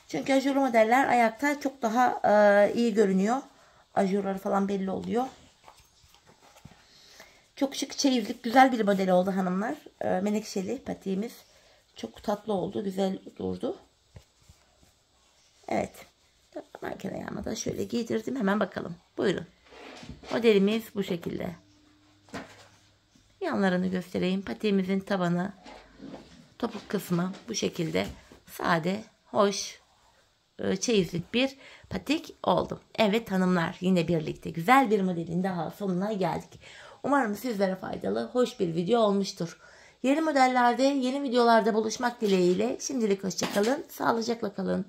Çünkü ajurlu modeller ayakta çok daha iyi görünüyor. Ajurları falan belli oluyor. Çok şık çeyizlik güzel bir model oldu hanımlar. Menekşeli patiğimiz. Çok tatlı oldu. Güzel durdu. Evet. Manken ayağıma da şöyle giydirdim. Hemen bakalım. Buyurun. Modelimiz bu şekilde. Yanlarını göstereyim. Patiğimizin tabanı, topuk kısmı bu şekilde. Sade, hoş, çeyizlik bir patik oldu. Evet hanımlar, yine birlikte güzel bir modelin daha sonuna geldik. Umarım sizlere faydalı, hoş bir video olmuştur. Yeni modellerde, yeni videolarda buluşmak dileğiyle şimdilik hoşça kalın, sağlıcakla kalın.